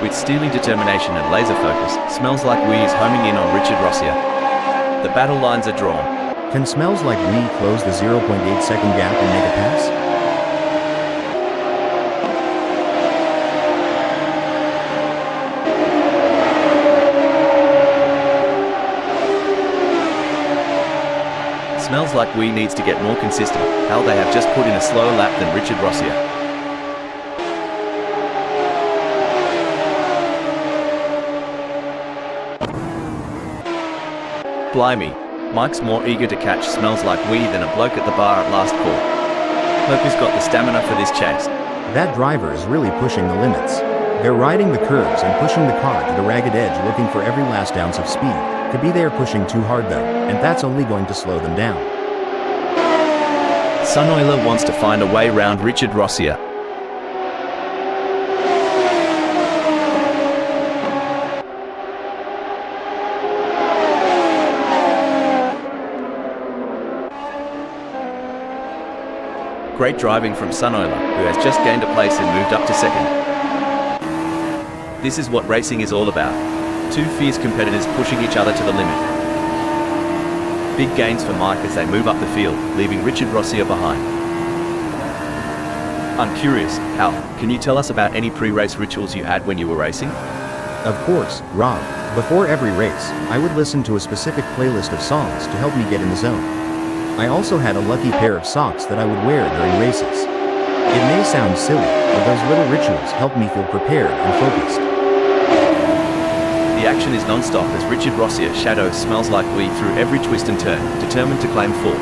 With steely determination and laser focus, Smells Like We is homing in on Richard Rossier. The battle lines are drawn. Can Smells Like We close the 0.8 second gap and make a pass? Smells Like We needs to get more consistent. Hell, they have just put in a slower lap than Richard Rossier. Blimey, Mike's more eager to catch Smells Like We than a bloke at the bar at last call. Hope he's got the stamina for this chase. That driver is really pushing the limits. They're riding the curves and pushing the car to the ragged edge, looking for every last ounce of speed. Could be they're pushing too hard though, and that's only going to slow them down. Sunoiler wants to find a way round Richard Rossier. Great driving from Sunoiler, who has just gained a place and moved up to second. This is what racing is all about. Two fierce competitors pushing each other to the limit. Big gains for Mike as they move up the field, leaving Richard Rossier behind. I'm curious, Hal, can you tell us about any pre-race rituals you had when you were racing? Of course, Rob. Before every race, I would listen to a specific playlist of songs to help me get in the zone. I also had a lucky pair of socks that I would wear during races. It may sound silly, but those little rituals help me feel prepared and focused. The action is non-stop as Richard Rossier shadows Smells Like We through every twist and turn, determined to claim fourth.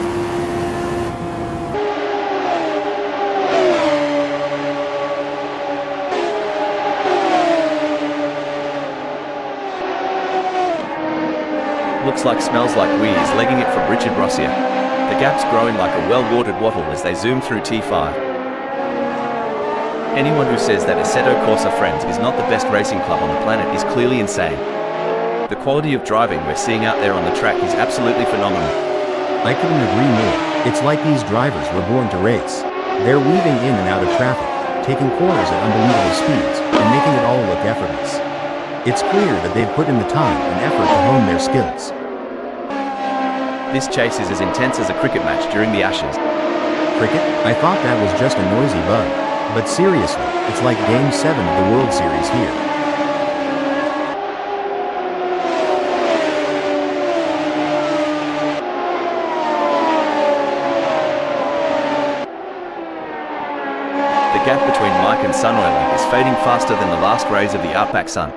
Looks like Smells Like We is legging it from Richard Rossier. The gap's growing like a well-watered wattle as they zoom through T5. Anyone who says that Assetto Corsa Friends is not the best racing club on the planet is clearly insane. The quality of driving we're seeing out there on the track is absolutely phenomenal. I couldn't agree more. It's like these drivers were born to race. They're weaving in and out of traffic, taking corners at unbelievable speeds, and making it all look effortless. It's clear that they've put in the time and effort to hone their skills. This chase is as intense as a cricket match during the Ashes. Cricket? I thought that was just a noisy bug. But seriously, it's like Game 7 of the World Series here. The gap between Mike and Sunoiler is fading faster than the last rays of the outback sun.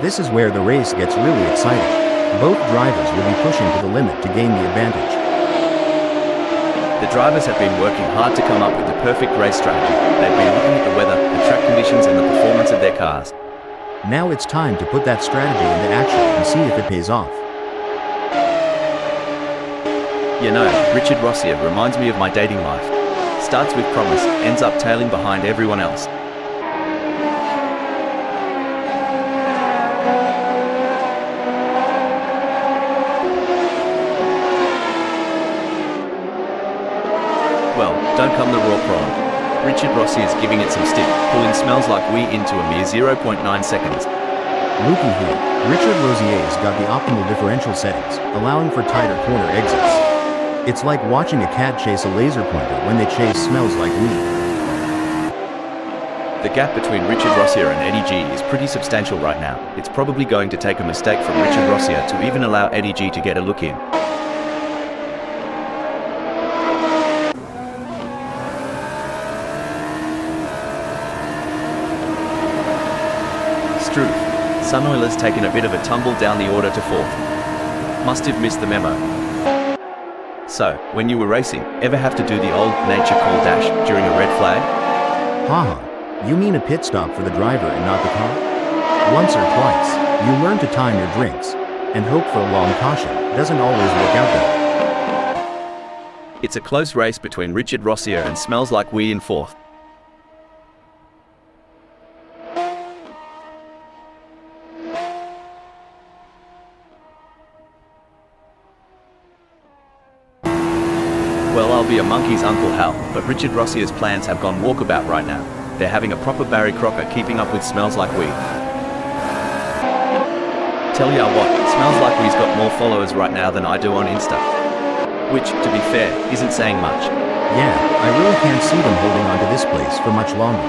This is where the race gets really exciting. Both drivers will be pushing to the limit to gain the advantage. The drivers have been working hard to come up with the perfect race strategy. They've been looking at the weather, the track conditions and the performance of their cars. Now it's time to put that strategy into action and see if it pays off. You know, Richard Rossier reminds me of my dating life. Starts with promise, ends up tailing behind everyone else. Well, don't come the raw prawn. Richard Rossier is giving it some stick, pulling Smells Like We into a mere 0.9 seconds. Looky here, Richard Rossier's got the optimal differential settings, allowing for tighter corner exits. It's like watching a cat chase a laser pointer when they chase Smells Like We. The gap between Richard Rossier and EddieG is pretty substantial right now. It's probably going to take a mistake from Richard Rossier to even allow EddieG to get a look in. Sunoiler's taken a bit of a tumble down the order to 4th. Must have missed the memo. So, when you were racing, ever have to do the old nature call dash during a red flag? Haha, you mean a pit stop for the driver and not the car? Once or twice, you learn to time your drinks, and hope for a long caution. Doesn't always work out though. It's a close race between Richard Rossier and Smells Like We in 4th. Well, I'll be a monkey's Uncle Hal, but Richard Rossier's plans have gone walkabout right now. They're having a proper Barry Crocker keeping up with Smells Like We. Tell ya what, Smells Like We's got more followers right now than I do on Insta. Which, to be fair, isn't saying much. Yeah, I really can't see them holding onto this place for much longer.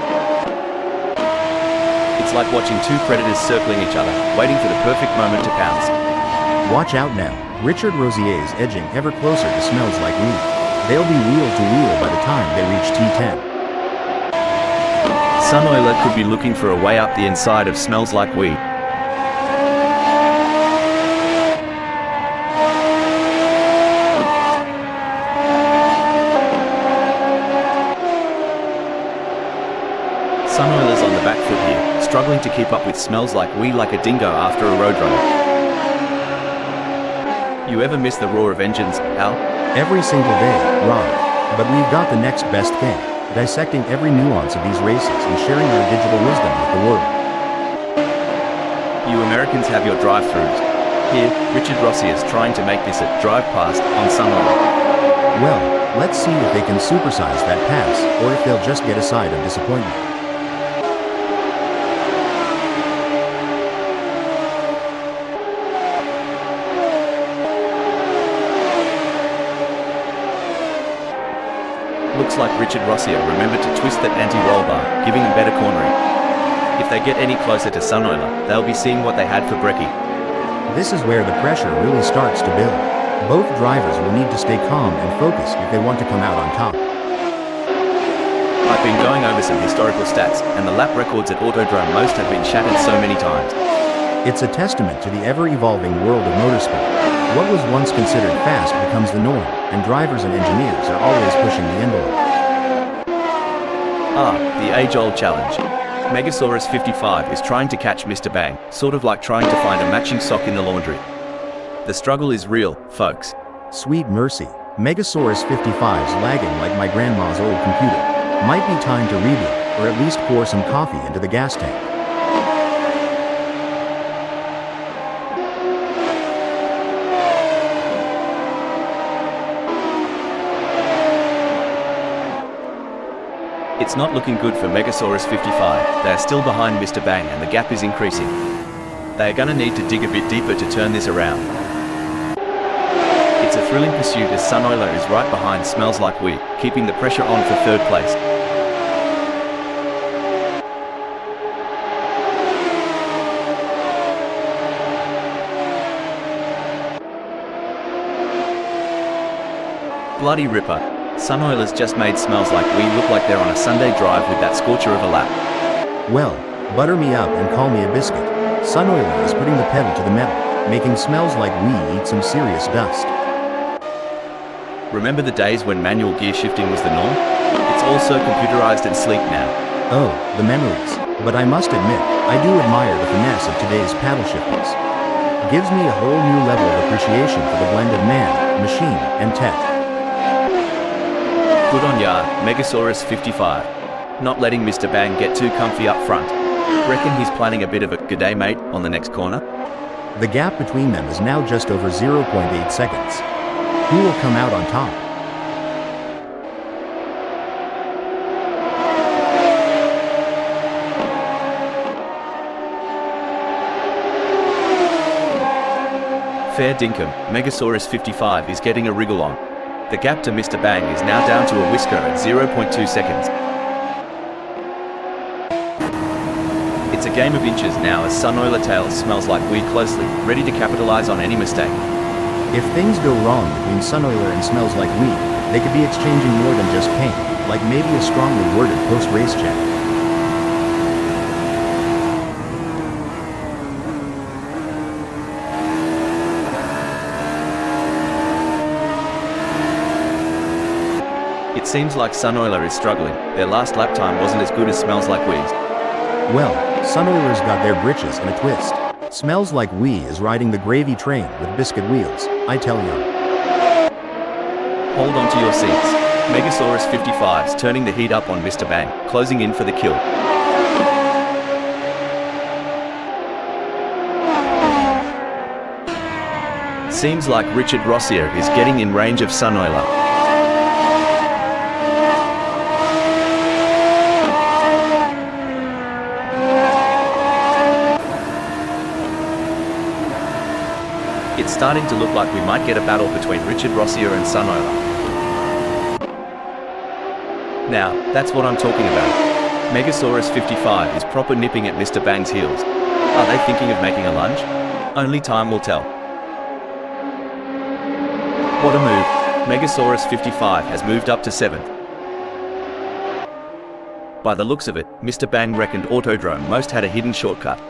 It's like watching two predators circling each other, waiting for the perfect moment to pounce. Watch out now, Richard Rossier is edging ever closer to Smells Like We. They'll be wheel to wheel by the time they reach T10. Sunoiler could be looking for a way up the inside of Smells Like We. Sunoiler's on the back foot here, struggling to keep up with Smells Like We like a dingo after a roadrunner. You ever miss the roar of engines, Al? Every single day, Rob. But we've got the next best thing, dissecting every nuance of these races and sharing our digital wisdom with the world. You Americans have your drive-thrus. Here, Richard Rossier is trying to make this a drive past on Sunoiler. Well, let's see if they can supersize that pass, or if they'll just get a side of disappointment. Looks like Richard Rossier remembered to twist that anti-roll bar, giving them better cornering. If they get any closer to Sunoiler, they'll be seeing what they had for brekkie. This is where the pressure really starts to build. Both drivers will need to stay calm and focused if they want to come out on top. I've been going over some historical stats, and the lap records at Autodrome most have been shattered so many times. It's a testament to the ever-evolving world of motorsport. What was once considered fast becomes the norm, and drivers and engineers are always pushing the envelope. Ah, the age-old challenge. Megasaurus 55 is trying to catch Mr. Bang, sort of like trying to find a matching sock in the laundry. The struggle is real, folks. Sweet mercy, Megasaurus 55's lagging like my grandma's old computer. Might be time to reboot, or at least pour some coffee into the gas tank. It's not looking good for Megasaurus 55. They are still behind Mr. Bang and the gap is increasing. They are going to need to dig a bit deeper to turn this around. It's a thrilling pursuit as Sunoiler is right behind Smells Like We, keeping the pressure on for 3rd place. Bloody ripper. Sunoiler's just made Smells Like We look like they're on a Sunday drive with that scorcher of a lap. Well, butter me up and call me a biscuit. Sunoiler is putting the pedal to the metal, making Smells Like We eat some serious dust. Remember the days when manual gear shifting was the norm? It's all so computerized and sleek now. Oh, the memories. But I must admit, I do admire the finesse of today's paddle shifters. Gives me a whole new level of appreciation for the blend of man, machine, and tech. Good on ya, Megasaurus 55. Not letting Mr. Bang get too comfy up front. Reckon he's planning a bit of a "g'day mate" on the next corner? The gap between them is now just over 0.8 seconds. Who will come out on top? Fair dinkum, Megasaurus 55 is getting a wriggle on. The gap to Mr. Bang is now down to a whisker at 0.2 seconds. It's a game of inches now as Sunoiler tails Smells Like We closely, ready to capitalize on any mistake. If things go wrong between Sunoiler and Smells Like We, they could be exchanging more than just pain, like maybe a strongly worded post-race chat. It seems like Sunoiler is struggling. Their last lap time wasn't as good as Smells Like We's. Well, Sunoiler's got their britches in a twist. Smells Like We is riding the gravy train with biscuit wheels, I tell ya. Hold on to your seats. Megasaurus 55's turning the heat up on Mr. Bang, closing in for the kill. Seems like Richard Rossier is getting in range of Sunoiler. It's starting to look like we might get a battle between Richard Rossier and Sunoiler. Now, that's what I'm talking about. Megasaurus 55 is proper nipping at Mr. Bang's heels. Are they thinking of making a lunge? Only time will tell. What a move. Megasaurus 55 has moved up to 7th. By the looks of it, Mr. Bang reckoned Autodrome most had a hidden shortcut.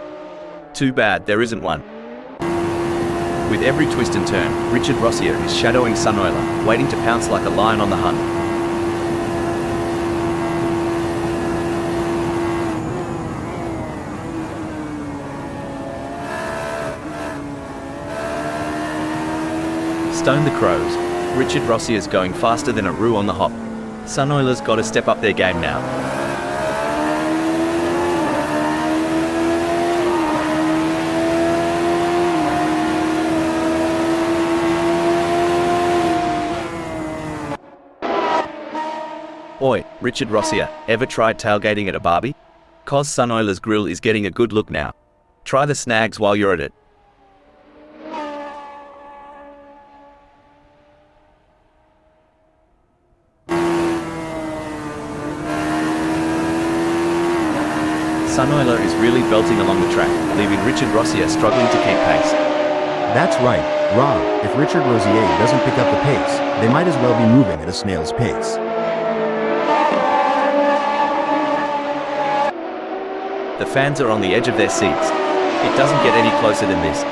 Too bad there isn't one. With every twist and turn, Richard Rossier is shadowing Sunoiler, waiting to pounce like a lion on the hunt. Stone the crows. Richard Rossier's going faster than a roux on the hop. Sunoiler's got to step up their game now. Oi, Richard Rossier, ever tried tailgating at a barbie? 'Cause Sunoiler's grill is getting a good look now. Try the snags while you're at it. Sunoiler is really belting along the track, leaving Richard Rossier struggling to keep pace. That's right, Rob. If Richard Rossier doesn't pick up the pace, they might as well be moving at a snail's pace. The fans are on the edge of their seats. It doesn't get any closer than this.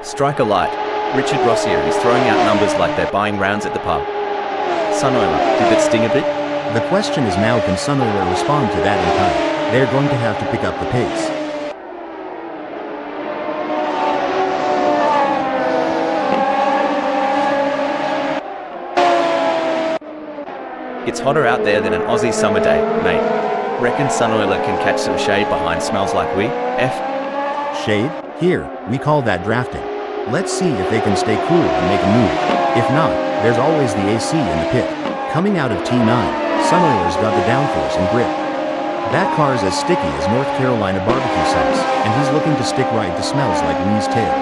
Strike a light. Richard Rossier is throwing out numbers like they're buying rounds at the pub. Sunoiler, did it sting a bit? The question is now, can Sunoiler respond to that in time? They're going to have to pick up the pace. It's hotter out there than an Aussie summer day, mate. Reckon Sunoiler can catch some shade behind Smells Like We? Shade? Here, we call that drafting. Let's see if they can stay cool and make a move. If not, there's always the AC in the pit. Coming out of T9, Sunoiler's got the downforce and grip. That car's as sticky as North Carolina barbecue sauce, and he's looking to stick right to Smells Like We's tail.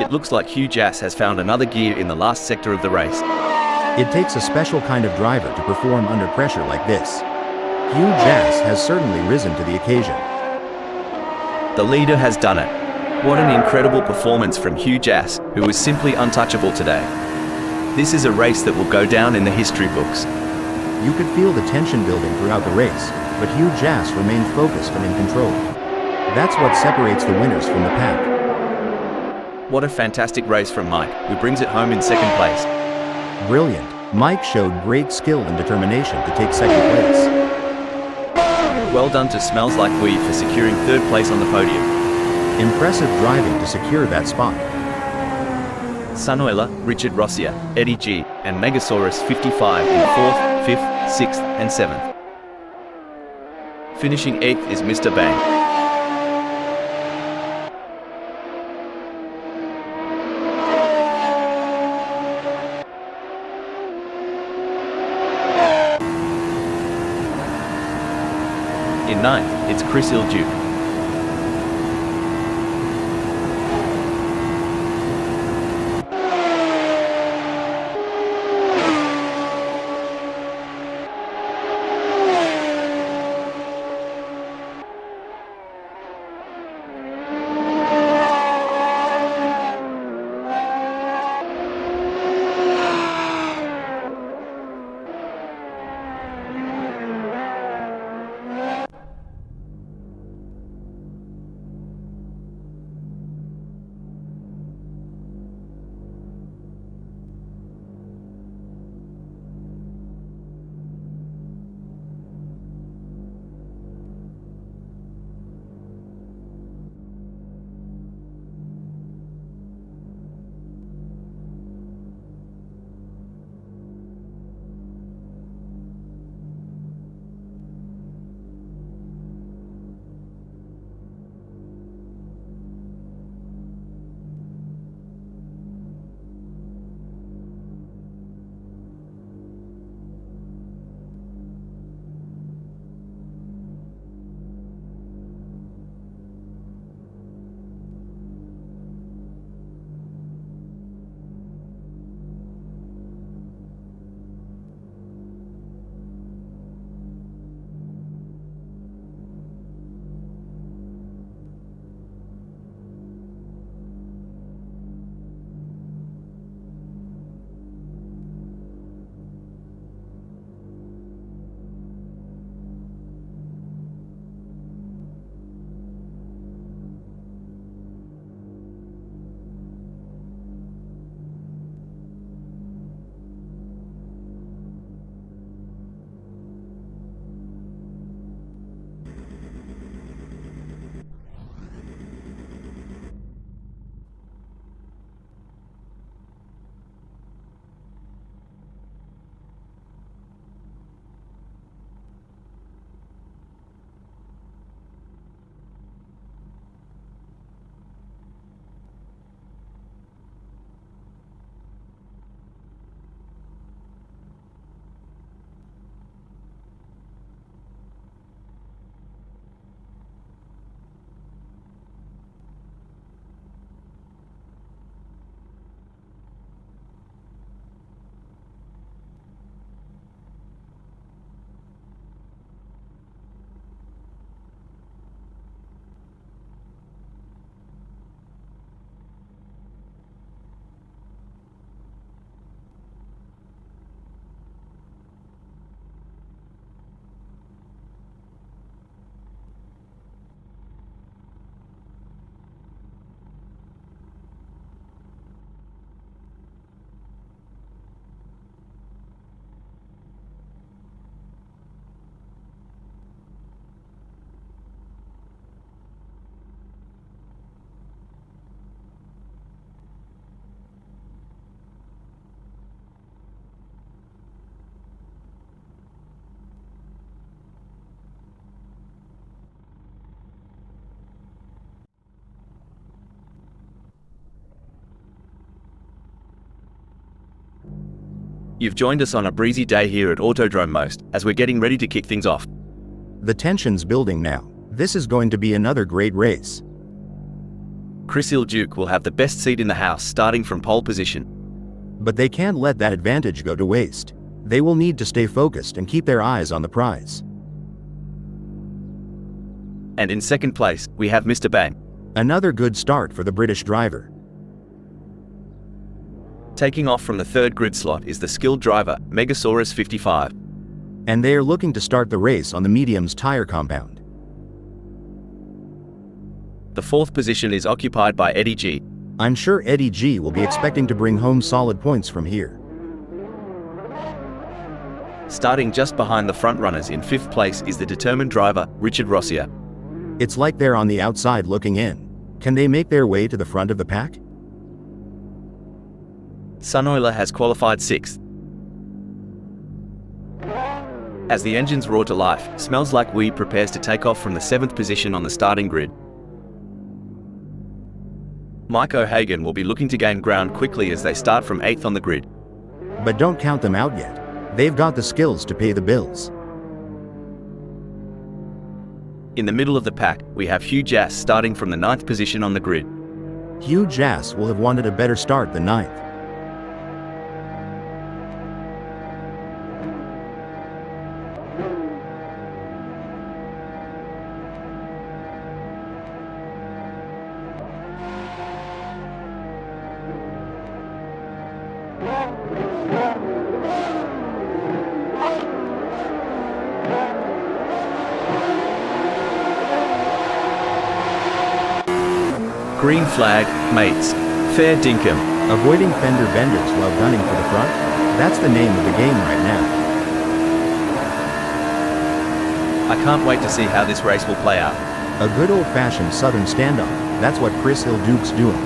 It looks like Hugh Jass has found another gear in the last sector of the race. It takes a special kind of driver to perform under pressure like this. Hugh Jass has certainly risen to the occasion. The leader has done it. What an incredible performance from Hugh Jass, who was simply untouchable today. This is a race that will go down in the history books. You could feel the tension building throughout the race, but Hugh Jass remained focused and in control. That's what separates the winners from the pack. What a fantastic race from Mike, who brings it home in second place. Brilliant. Mike showed great skill and determination to take second place. Well done to Smells Like We for securing third place on the podium. Impressive driving to secure that spot. Sunoiler, Richard Rossier, EddieG, and Megasaurus 55 in 4th, 5th, 6th, and 7th. Finishing 8th is Mr. Bang. In 9th, it's Chris Ilduke. You've joined us on a breezy day here at Autodrome Most, as we're getting ready to kick things off. The tension's building now. This is going to be another great race. AccouncerBot will have the best seat in the house starting from pole position. But they can't let that advantage go to waste. They will need to stay focused and keep their eyes on the prize. And in second place, we have Mr. Bang. Another good start for the British driver. Taking off from the third grid slot is the skilled driver, Megasaurus 55. And they are looking to start the race on the medium's tire compound. The fourth position is occupied by EddieG. I'm sure EddieG will be expecting to bring home solid points from here. Starting just behind the front runners in fifth place is the determined driver, Richard Rossier. It's like they're on the outside looking in. Can they make their way to the front of the pack? Sunoiler has qualified sixth. As the engines roar to life, Smells Like Weed prepares to take off from the seventh position on the starting grid. Mike O'Hagan will be looking to gain ground quickly as they start from 8th on the grid. But don't count them out yet. They've got the skills to pay the bills. In the middle of the pack, we have Hugh Jass starting from the 9th position on the grid. Hugh Jass will have wanted a better start than 9th. Green flag, mates. Fair dinkum. Avoiding fender benders while gunning for the front? That's the name of the game right now. I can't wait to see how this race will play out. A good old-fashioned southern standoff, that's what Chris Hill-Duke's doing.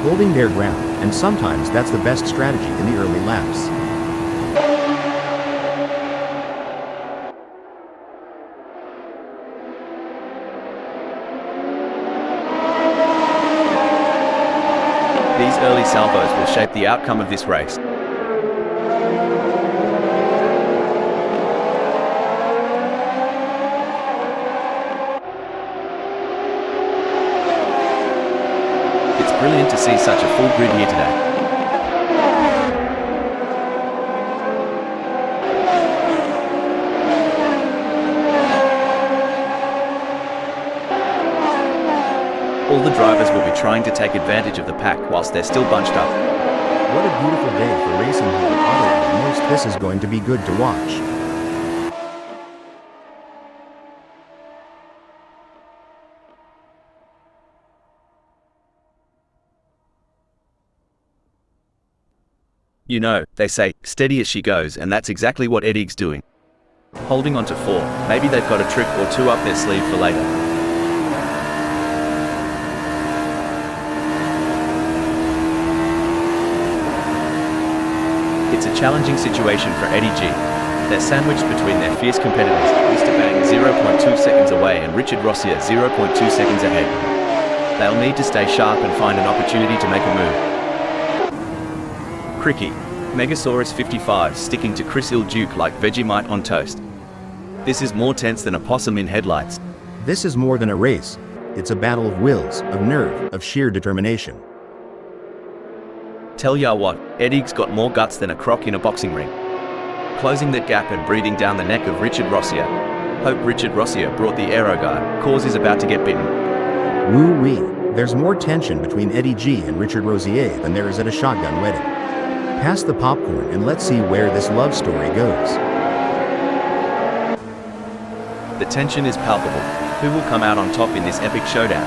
Holding their ground, and sometimes that's the best strategy in the early laps. These early salvos will shape the outcome of this race. It's brilliant to see such a full grid here today. All the drivers will be trying to take advantage of the pack whilst they're still bunched up. What a beautiful day for racing here at Autodrome Most. This is going to be good to watch. You know, they say, steady as she goes, and that's exactly what EddieG's doing. Holding on to 4, maybe they've got a trick or 2 up their sleeve for later. It's a challenging situation for EddieG. They're sandwiched between their fierce competitors, Mr. Bang 0.2 seconds away and Richard Rossier 0.2 seconds ahead. They'll need to stay sharp and find an opportunity to make a move. Cricky. Megasaurus 55 sticking to Chris Hill-Duke like Vegemite on toast. This is more tense than a possum in headlights. This is more than a race. It's a battle of wills, of nerve, of sheer determination. Tell ya what, EddieG's got more guts than a croc in a boxing ring. Closing that gap and breathing down the neck of Richard Rossier. Hope Richard Rossier brought the aero guard, cause is about to get bitten. Woo-wee, there's more tension between EddieG and Richard Rossier than there is at a shotgun wedding. Pass the popcorn and let's see where this love story goes. The tension is palpable. Who will come out on top in this epic showdown?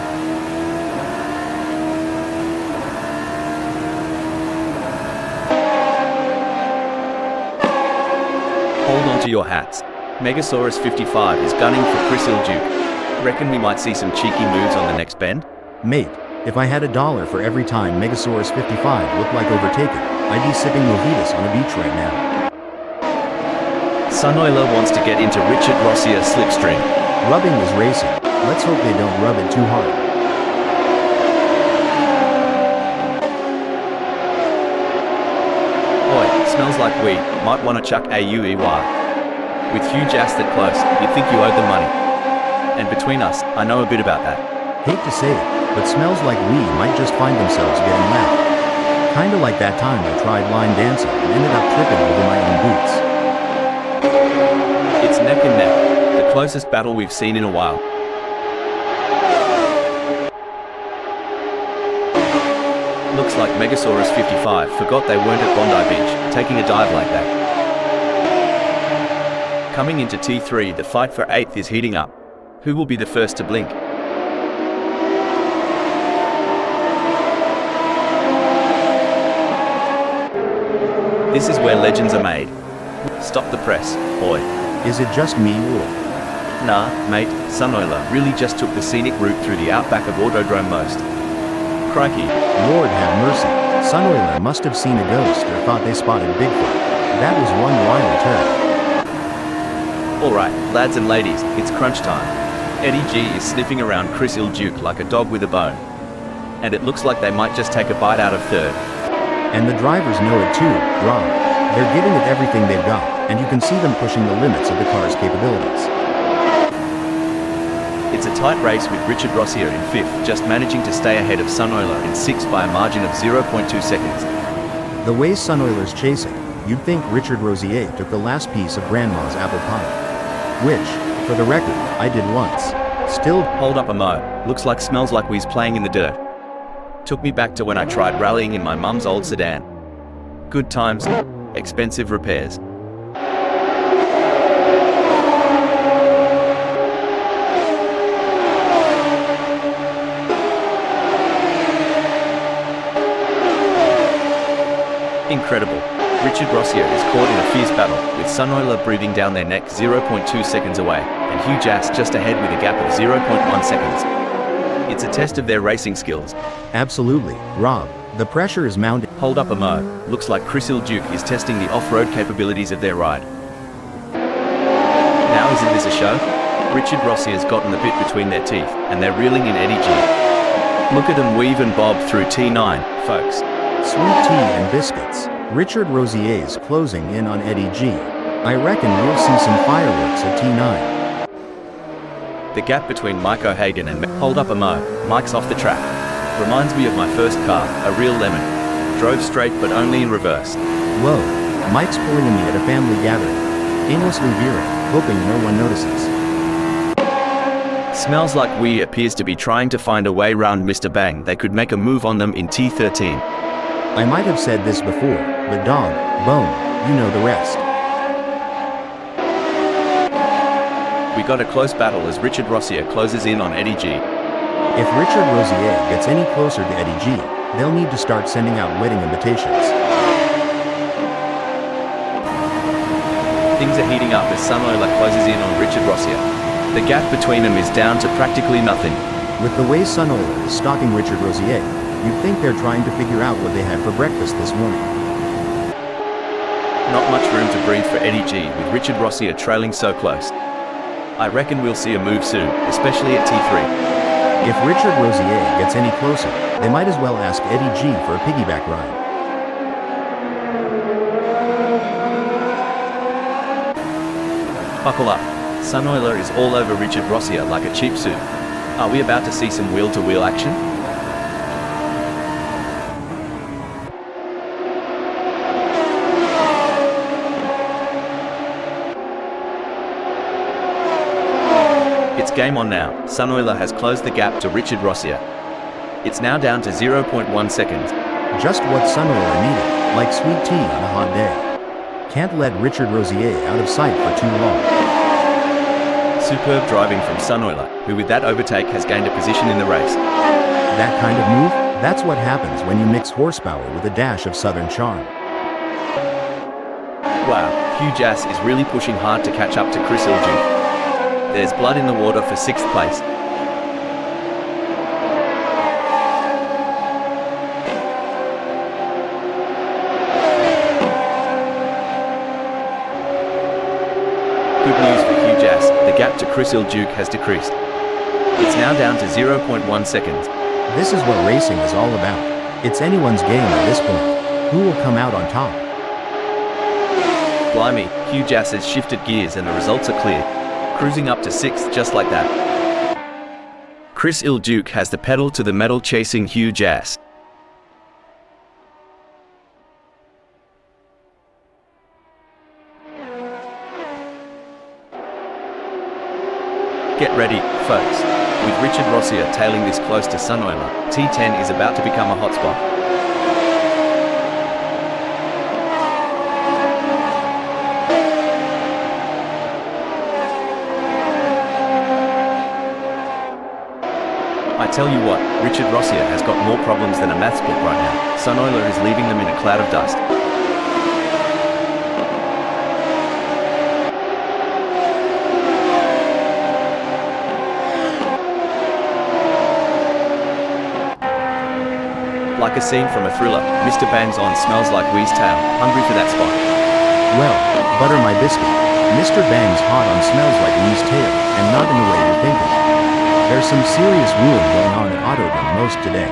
Hold on to your hats. Megasaurus 55 is gunning for Chris Hill-Duke. Reckon we might see some cheeky moves on the next bend? Mate, if I had $1 for every time Megasaurus 55 looked like overtaken, I'd be sipping mojitos on a beach right now. Sunoiler wants to get into Richard Rossier's slipstream. Rubbing is racing. Let's hope they don't rub it too hard. Oi, Smells like we might want to chuck AUEY. With huge ass that close, you'd think you owed them money. And between us, I know a bit about that. Hate to say it, but Smells Like We might just find themselves getting lapped. Kinda like that time I tried line dancing and ended up tripping over my own boots. It's neck and neck, the closest battle we've seen in a while. Looks like Megasaurus 55 forgot they weren't at Bondi Beach, taking a dive like that. Coming into T3, the fight for 8th is heating up. Who will be the first to blink? This is where legends are made. Stop the press, boy. Is it just me or? Nah, mate, Sunoiler really just took the scenic route through the outback of Autodrome most. Crikey. Lord have mercy. Sunoiler must have seen a ghost or thought they spotted Bigfoot. That was one wild turn. Alright, lads and ladies, it's crunch time. EddieG is sniffing around Chris Duke like a dog with a bone. And it looks like they might just take a bite out of 3rd. And the drivers know it too, Rob. They're giving it everything they've got, and you can see them pushing the limits of the car's capabilities. It's a tight race with Richard Rossier in 5th, just managing to stay ahead of Sunoiler in 6th by a margin of 0.2 seconds. The way Sunoiler's chasing, you'd think Richard Rossier took the last piece of Grandma's apple pie. Which, for the record, I did once. Still, hold up a mo. Looks like Smells Like We's playing in the dirt. Took me back to when I tried rallying in my mum's old sedan. Good times, expensive repairs. Incredible. Richard Rossier is caught in a fierce battle, with Sunoiler breathing down their neck 0.2 seconds away, and Huge Ass just ahead with a gap of 0.1 seconds. It's a test of their racing skills. Absolutely, Rob. The pressure is mounting. Hold up a mo. Looks like Chris Duke is testing the off-road capabilities of their ride. Now isn't this a show? Richard Rossier's gotten the bit between their teeth, and they're reeling in EddieG. Look at them weave and bob through T9, folks. Sweet tea and biscuits. Richard Rossier's closing in on EddieG. I reckon we'll see some fireworks at T9. The gap between Mike O'Hagan and hold up a mo. Mike's off the track. Reminds me of my first car, a real lemon. Drove straight but only in reverse. Whoa, Mike's pulling me at a family gathering. Aimlessly veering, hoping no one notices. Smells Like We appears to be trying to find a way round Mr. Bang. They could make a move on them in T13. I might have said this before, but dog, bone, you know the rest. We got a close battle as Richard Rossier closes in on EddieG. If Richard Rossier gets any closer to EddieG, they'll need to start sending out wedding invitations. Things are heating up as Sunoiler closes in on Richard Rossier. The gap between them is down to practically nothing. With the way Sunoiler is stalking Richard Rossier, you'd think they're trying to figure out what they had for breakfast this morning. Not much room to breathe for EddieG with Richard Rossier trailing so close. I reckon we'll see a move soon, especially at T3. If Richard Rossier gets any closer, they might as well ask EddieG for a piggyback ride. Buckle up. Sunoiler is all over Richard Rossier like a cheap suit. Are we about to see some wheel-to-wheel action? It's game on now. Sunoiler has closed the gap to Richard Rossier. It's now down to 0.1 seconds. Just what Sunoiler needed, like sweet tea on a hot day. Can't let Richard Rossier out of sight for too long. Superb driving from Sunoiler, who with that overtake has gained a position in the race. That kind of move? That's what happens when you mix horsepower with a dash of southern charm. Wow, Huge Ass is really pushing hard to catch up to Chris Duke. There's blood in the water for 6th place. Good news for Huge Ass, the gap to Chris Duke has decreased. It's now down to 0.1 seconds. This is what racing is all about. It's anyone's game at this point. Who will come out on top? Blimey, Hugh Jass has shifted gears and the results are clear. Cruising up to 6th just like that. Chris Ilduke has the pedal to the metal chasing Hugh Jass. Get ready, folks. With Richard Rossier tailing this close to Sunoiler, T10 is about to become a hotspot. I tell you what, Richard Rossier has got more problems than a maths book right now. Sunoiler is leaving them in a cloud of dust. Like a scene from a thriller, Mr. Bangs On smells like Wee's tail, hungry for that spot. Well, butter my biscuit. Mr. Bang's hot on smells like Wee's tail, and not in the way you're thinking. There's some serious wooing going on at Autodrome most today.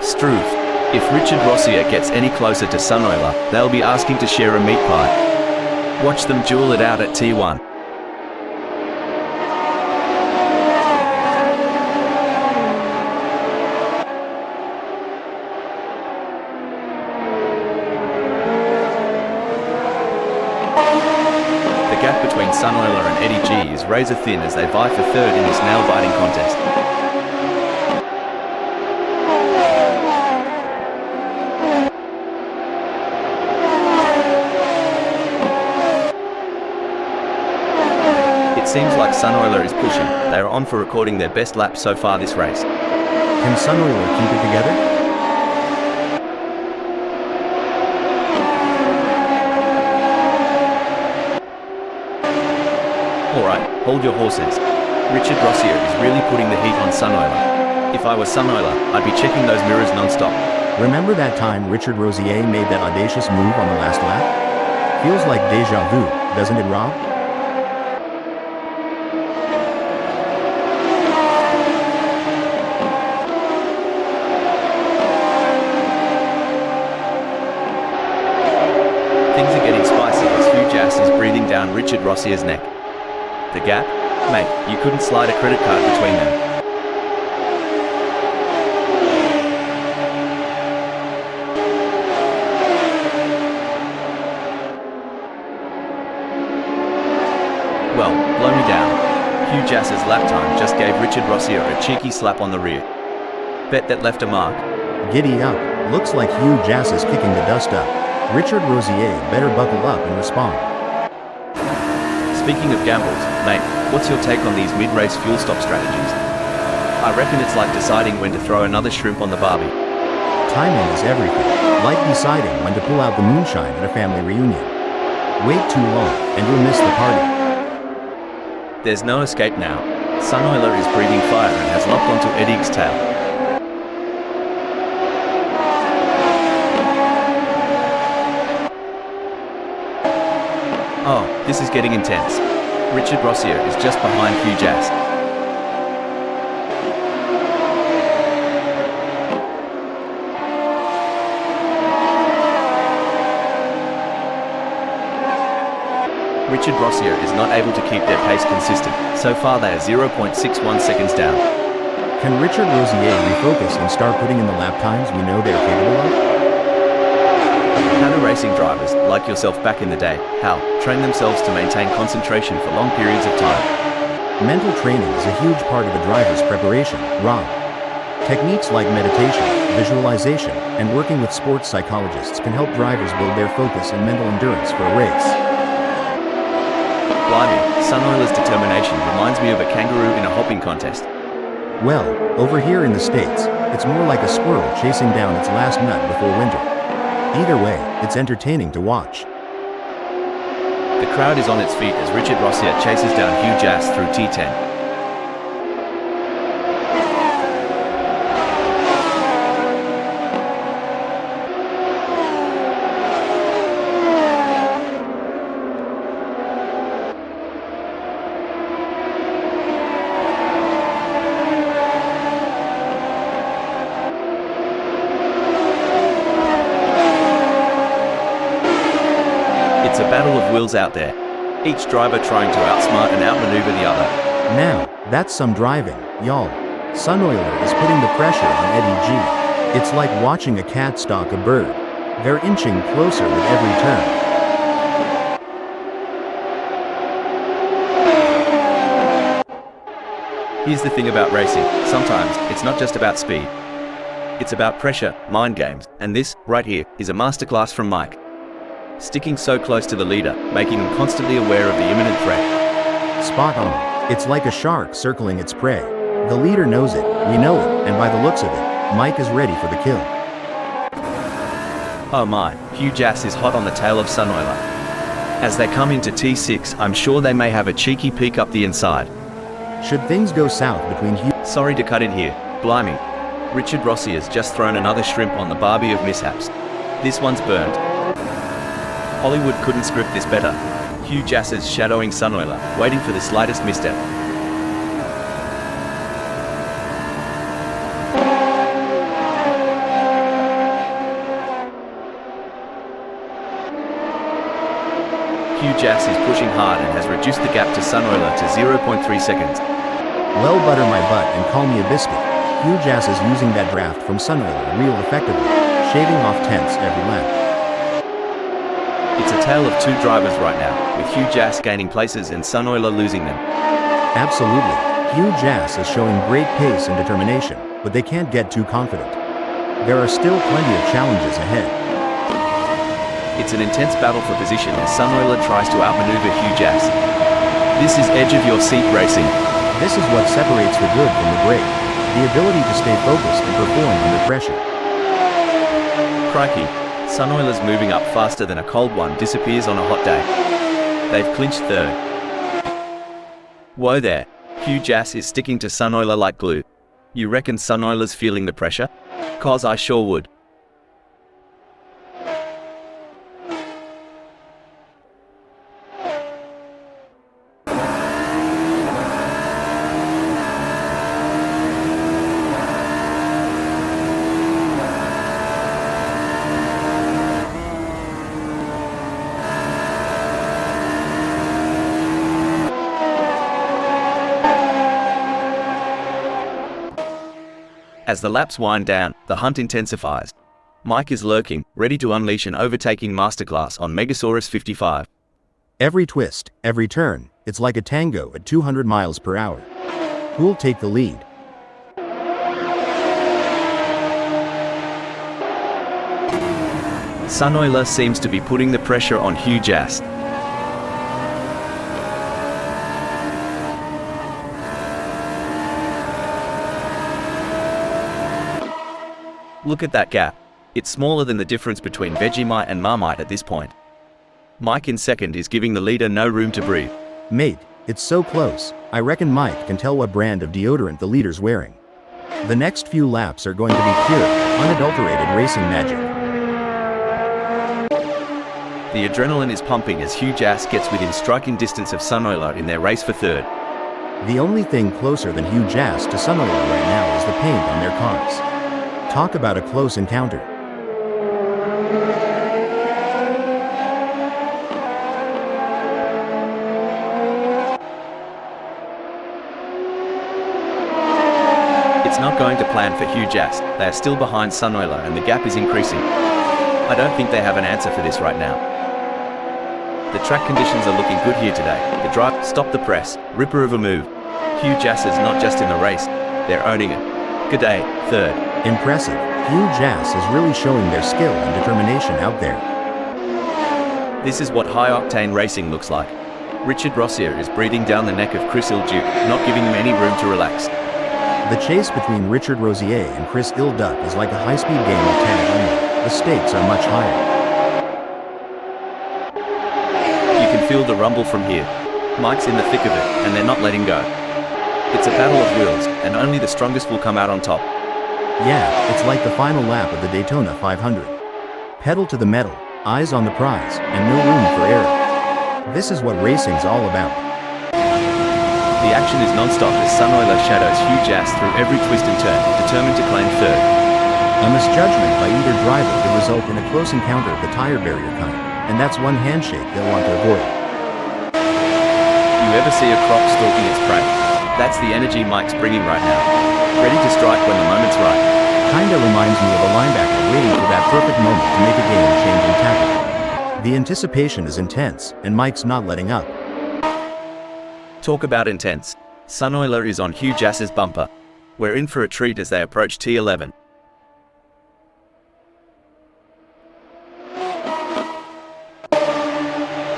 Struth. If Richard Rossier gets any closer to Sunoiler, they'll be asking to share a meat pie. Watch them duel it out at T1. The gap between Sunoiler and EddieG is razor thin as they vie for third in this nail-biting contest. It seems like Sunoiler is pushing. They are on for recording their best lap so far this race. Can Sunoiler keep it together? Alright, hold your horses. Richard Rossier is really putting the heat on Sunoiler. If I was Sunoiler, I'd be checking those mirrors non-stop. Remember that time Richard Rossier made that audacious move on the last lap? Feels like deja vu, doesn't it, Rob? Things are getting spicy as Hugh Jass is breathing down Richard Rossier's neck. The gap? Mate, you couldn't slide a credit card between them. Well, blow me down. Hugh Jass's lap time just gave Richard Rossier a cheeky slap on the rear. Bet that left a mark. Giddy up. Looks like Hugh Jass is kicking the dust up. Richard Rossier better buckle up and respond. Speaking of gambles, mate, what's your take on these mid-race fuel stop strategies? I reckon it's like deciding when to throw another shrimp on the barbie. Timing is everything, like deciding when to pull out the moonshine at a family reunion. Wait too long, and you'll miss the party. There's no escape now. Sunoiler is breathing fire and has locked onto EddieG's tail. Oh, this is getting intense. Richard Rossier is just behind Hugh Jass. Richard Rossier is not able to keep their pace consistent. So far they are 0.61 seconds down. Can Richard Rossier refocus and start putting in the lap times we know they're capable of? How do racing drivers, like yourself back in the day, Hal, train themselves to maintain concentration for long periods of time? Mental training is a huge part of a driver's preparation, Rob. Techniques like meditation, visualization, and working with sports psychologists can help drivers build their focus and mental endurance for a race. Blimey, Sunoiler's determination reminds me of a kangaroo in a hopping contest. Well, over here in the States, it's more like a squirrel chasing down its last nut before winter. Either way, it's entertaining to watch. The crowd is on its feet as Richard Rossier chases down Hugh Jass through T10. It's a battle of wills out there, each driver trying to outsmart and outmaneuver the other. Now, that's some driving, y'all. Sunoiler is putting the pressure on EddieG. It's like watching a cat stalk a bird. They're inching closer with every turn. Here's the thing about racing, sometimes it's not just about speed. It's about pressure, mind games, and this, right here, is a masterclass from Mike. Sticking so close to the leader, making him constantly aware of the imminent threat. Spot on. It's like a shark circling its prey. The leader knows it, we know it, and by the looks of it, Mike is ready for the kill. Oh my, Hugh Jass is hot on the tail of Sunoiler. As they come into T6, I'm sure they may have a cheeky peek up the inside. Should things go south between Hugh... Sorry to cut in here, blimey. Richard Rossier has just thrown another shrimp on the barbie of mishaps. This one's burned. Hollywood couldn't script this better. Hugh Jass is shadowing Sunoiler, waiting for the slightest misstep. Hugh Jass is pushing hard and has reduced the gap to Sunoiler to 0.3 seconds. Well, butter my butt and call me a biscuit. Hugh Jass is using that draft from Sunoiler real effectively, shaving off tenths every lap. It's a tale of two drivers right now, with Hugh Jass gaining places and Sunoiler losing them. Absolutely. Hugh Jass is showing great pace and determination, but they can't get too confident. There are still plenty of challenges ahead. It's an intense battle for position as Sunoiler tries to outmaneuver Hugh Jass. This is edge-of-your-seat racing. This is what separates the good from the great. The ability to stay focused and perform under pressure. Crikey, Sunoiler's moving up faster than a cold one disappears on a hot day. They've clinched third. Whoa there, Hugh Jass is sticking to Sunoiler like glue. You reckon Sunoiler's feeling the pressure? 'Cause I sure would. As the laps wind down, the hunt intensifies. Mike is lurking, ready to unleash an overtaking masterclass on Megasaurus 55. Every twist, every turn, it's like a tango at 200 miles per hour. Who'll take the lead? Sunoiler seems to be putting the pressure on Hugh Jass. Look at that gap. It's smaller than the difference between Vegemite and Marmite at this point. Mike in second is giving the leader no room to breathe. Mate, it's so close. I reckon Mike can tell what brand of deodorant the leader's wearing. The next few laps are going to be pure, unadulterated racing magic. The adrenaline is pumping as Hugh Jass gets within striking distance of Sunoiler in their race for third. The only thing closer than Hugh Jass to Sunoiler right now is the paint on their cars. Talk about a close encounter. It's not going to plan for Hugh Jass. They are still behind Sunoiler and the gap is increasing. I don't think they have an answer for this right now. The track conditions are looking good here today. The drive, stop the press, ripper of a move. Hugh Jass is not just in the race, they're owning it. Good day, third. Impressive. Hugh Jass is really showing their skill and determination out there. This is what high-octane racing looks like. Richard Rossier is breathing down the neck of Chris Ilduke, not giving him any room to relax. The chase between Richard Rossier and Chris Ilduke is like a high-speed game of tag only. The stakes are much higher. You can feel the rumble from here. Mike's in the thick of it, and they're not letting go. It's a battle of wills, and only the strongest will come out on top. Yeah, it's like the final lap of the Daytona 500. Pedal to the metal, eyes on the prize, and no room for error. This is what racing's all about. The action is non-stop as Sunoiler shadows Hugh Jass through every twist and turn, determined to claim third. A misjudgment by either driver could result in a close encounter of the tire barrier kind. and that's one handshake they'll want to avoid. You ever see a croc stalking its prey? That's the energy Mike's bringing right now. Ready to strike when the moment's right. Kinda reminds me of a linebacker waiting for that perfect moment to make a game-changing tackle. The anticipation is intense, and Mike's not letting up. Talk about intense. Sunoiler is on Hugh Jass's bumper. We're in for a treat as they approach T11.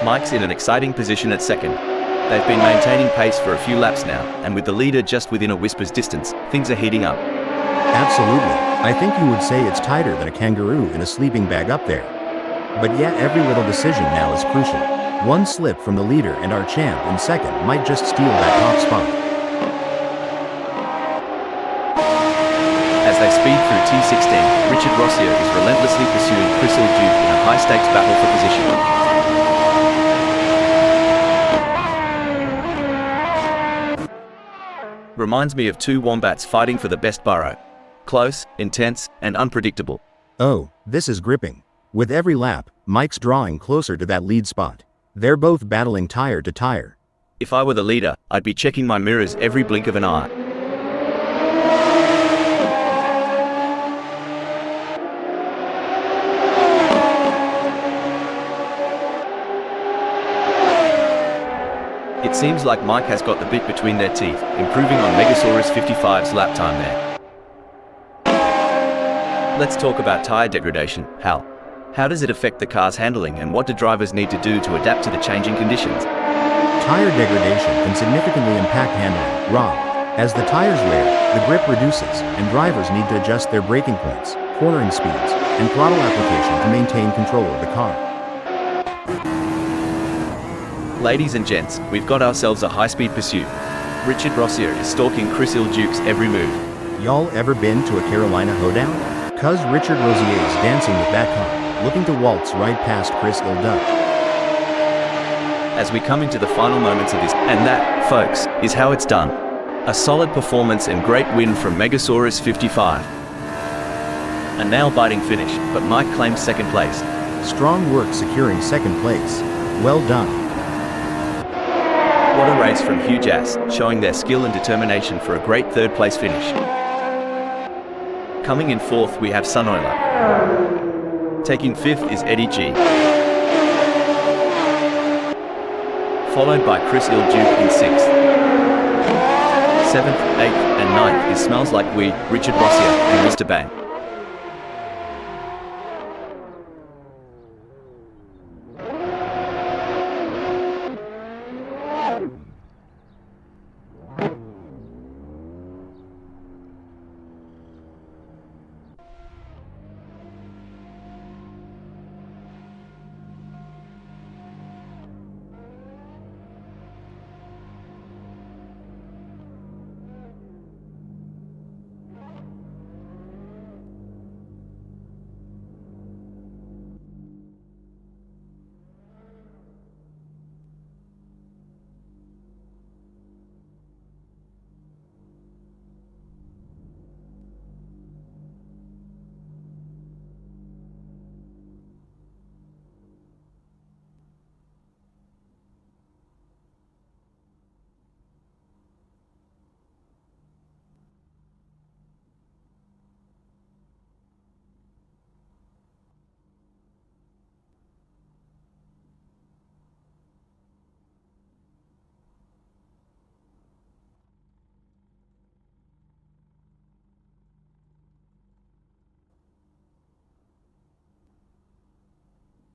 Mike's in an exciting position at second. They've been maintaining pace for a few laps now, and with the leader just within a whisper's distance, things are heating up. Absolutely. I think you would say it's tighter than a kangaroo in a sleeping bag up there. But yet every little decision now is crucial. One slip from the leader and our champ in second might just steal that top spot. As they speed through T16, Richard Rossier is relentlessly pursuing Reservoir GP in a high-stakes battle for position. Reminds me of two wombats fighting for the best burrow. Close, intense, and unpredictable. Oh, this is gripping. With every lap, Mike's drawing closer to that lead spot. They're both battling tire to tire. If I were the leader, I'd be checking my mirrors every blink of an eye. It seems like Mike has got the bit between their teeth, improving on Megasaurus 55's lap time there. Let's talk about tire degradation, Hal. How does it affect the car's handling, and what do drivers need to do to adapt to the changing conditions? Tire degradation can significantly impact handling, Rob. As the tires wear, the grip reduces, and drivers need to adjust their braking points, cornering speeds, and throttle application to maintain control of the car. Ladies and gents, we've got ourselves a high-speed pursuit. Richard Rossier is stalking Reservoir GP's every move. Y'all ever been to a Carolina hoedown? Cuz Richard Rossier is dancing with that car, looking to waltz right past Chris Dutch. As we come into the final moments of this, and that, folks, is how it's done. A solid performance and great win from Megasaurus 55. A nail-biting finish, but Mike claims second place. Strong work securing second place. Well done. What a race from Hugh Jass, showing their skill and determination for a great third-place finish. Coming in fourth, we have Sunoiler. Taking fifth is EddieG. Followed by Reservoir GP in sixth. Seventh, eighth, and ninth is Smells Like We, Richard Rossier, and Mr. Bang.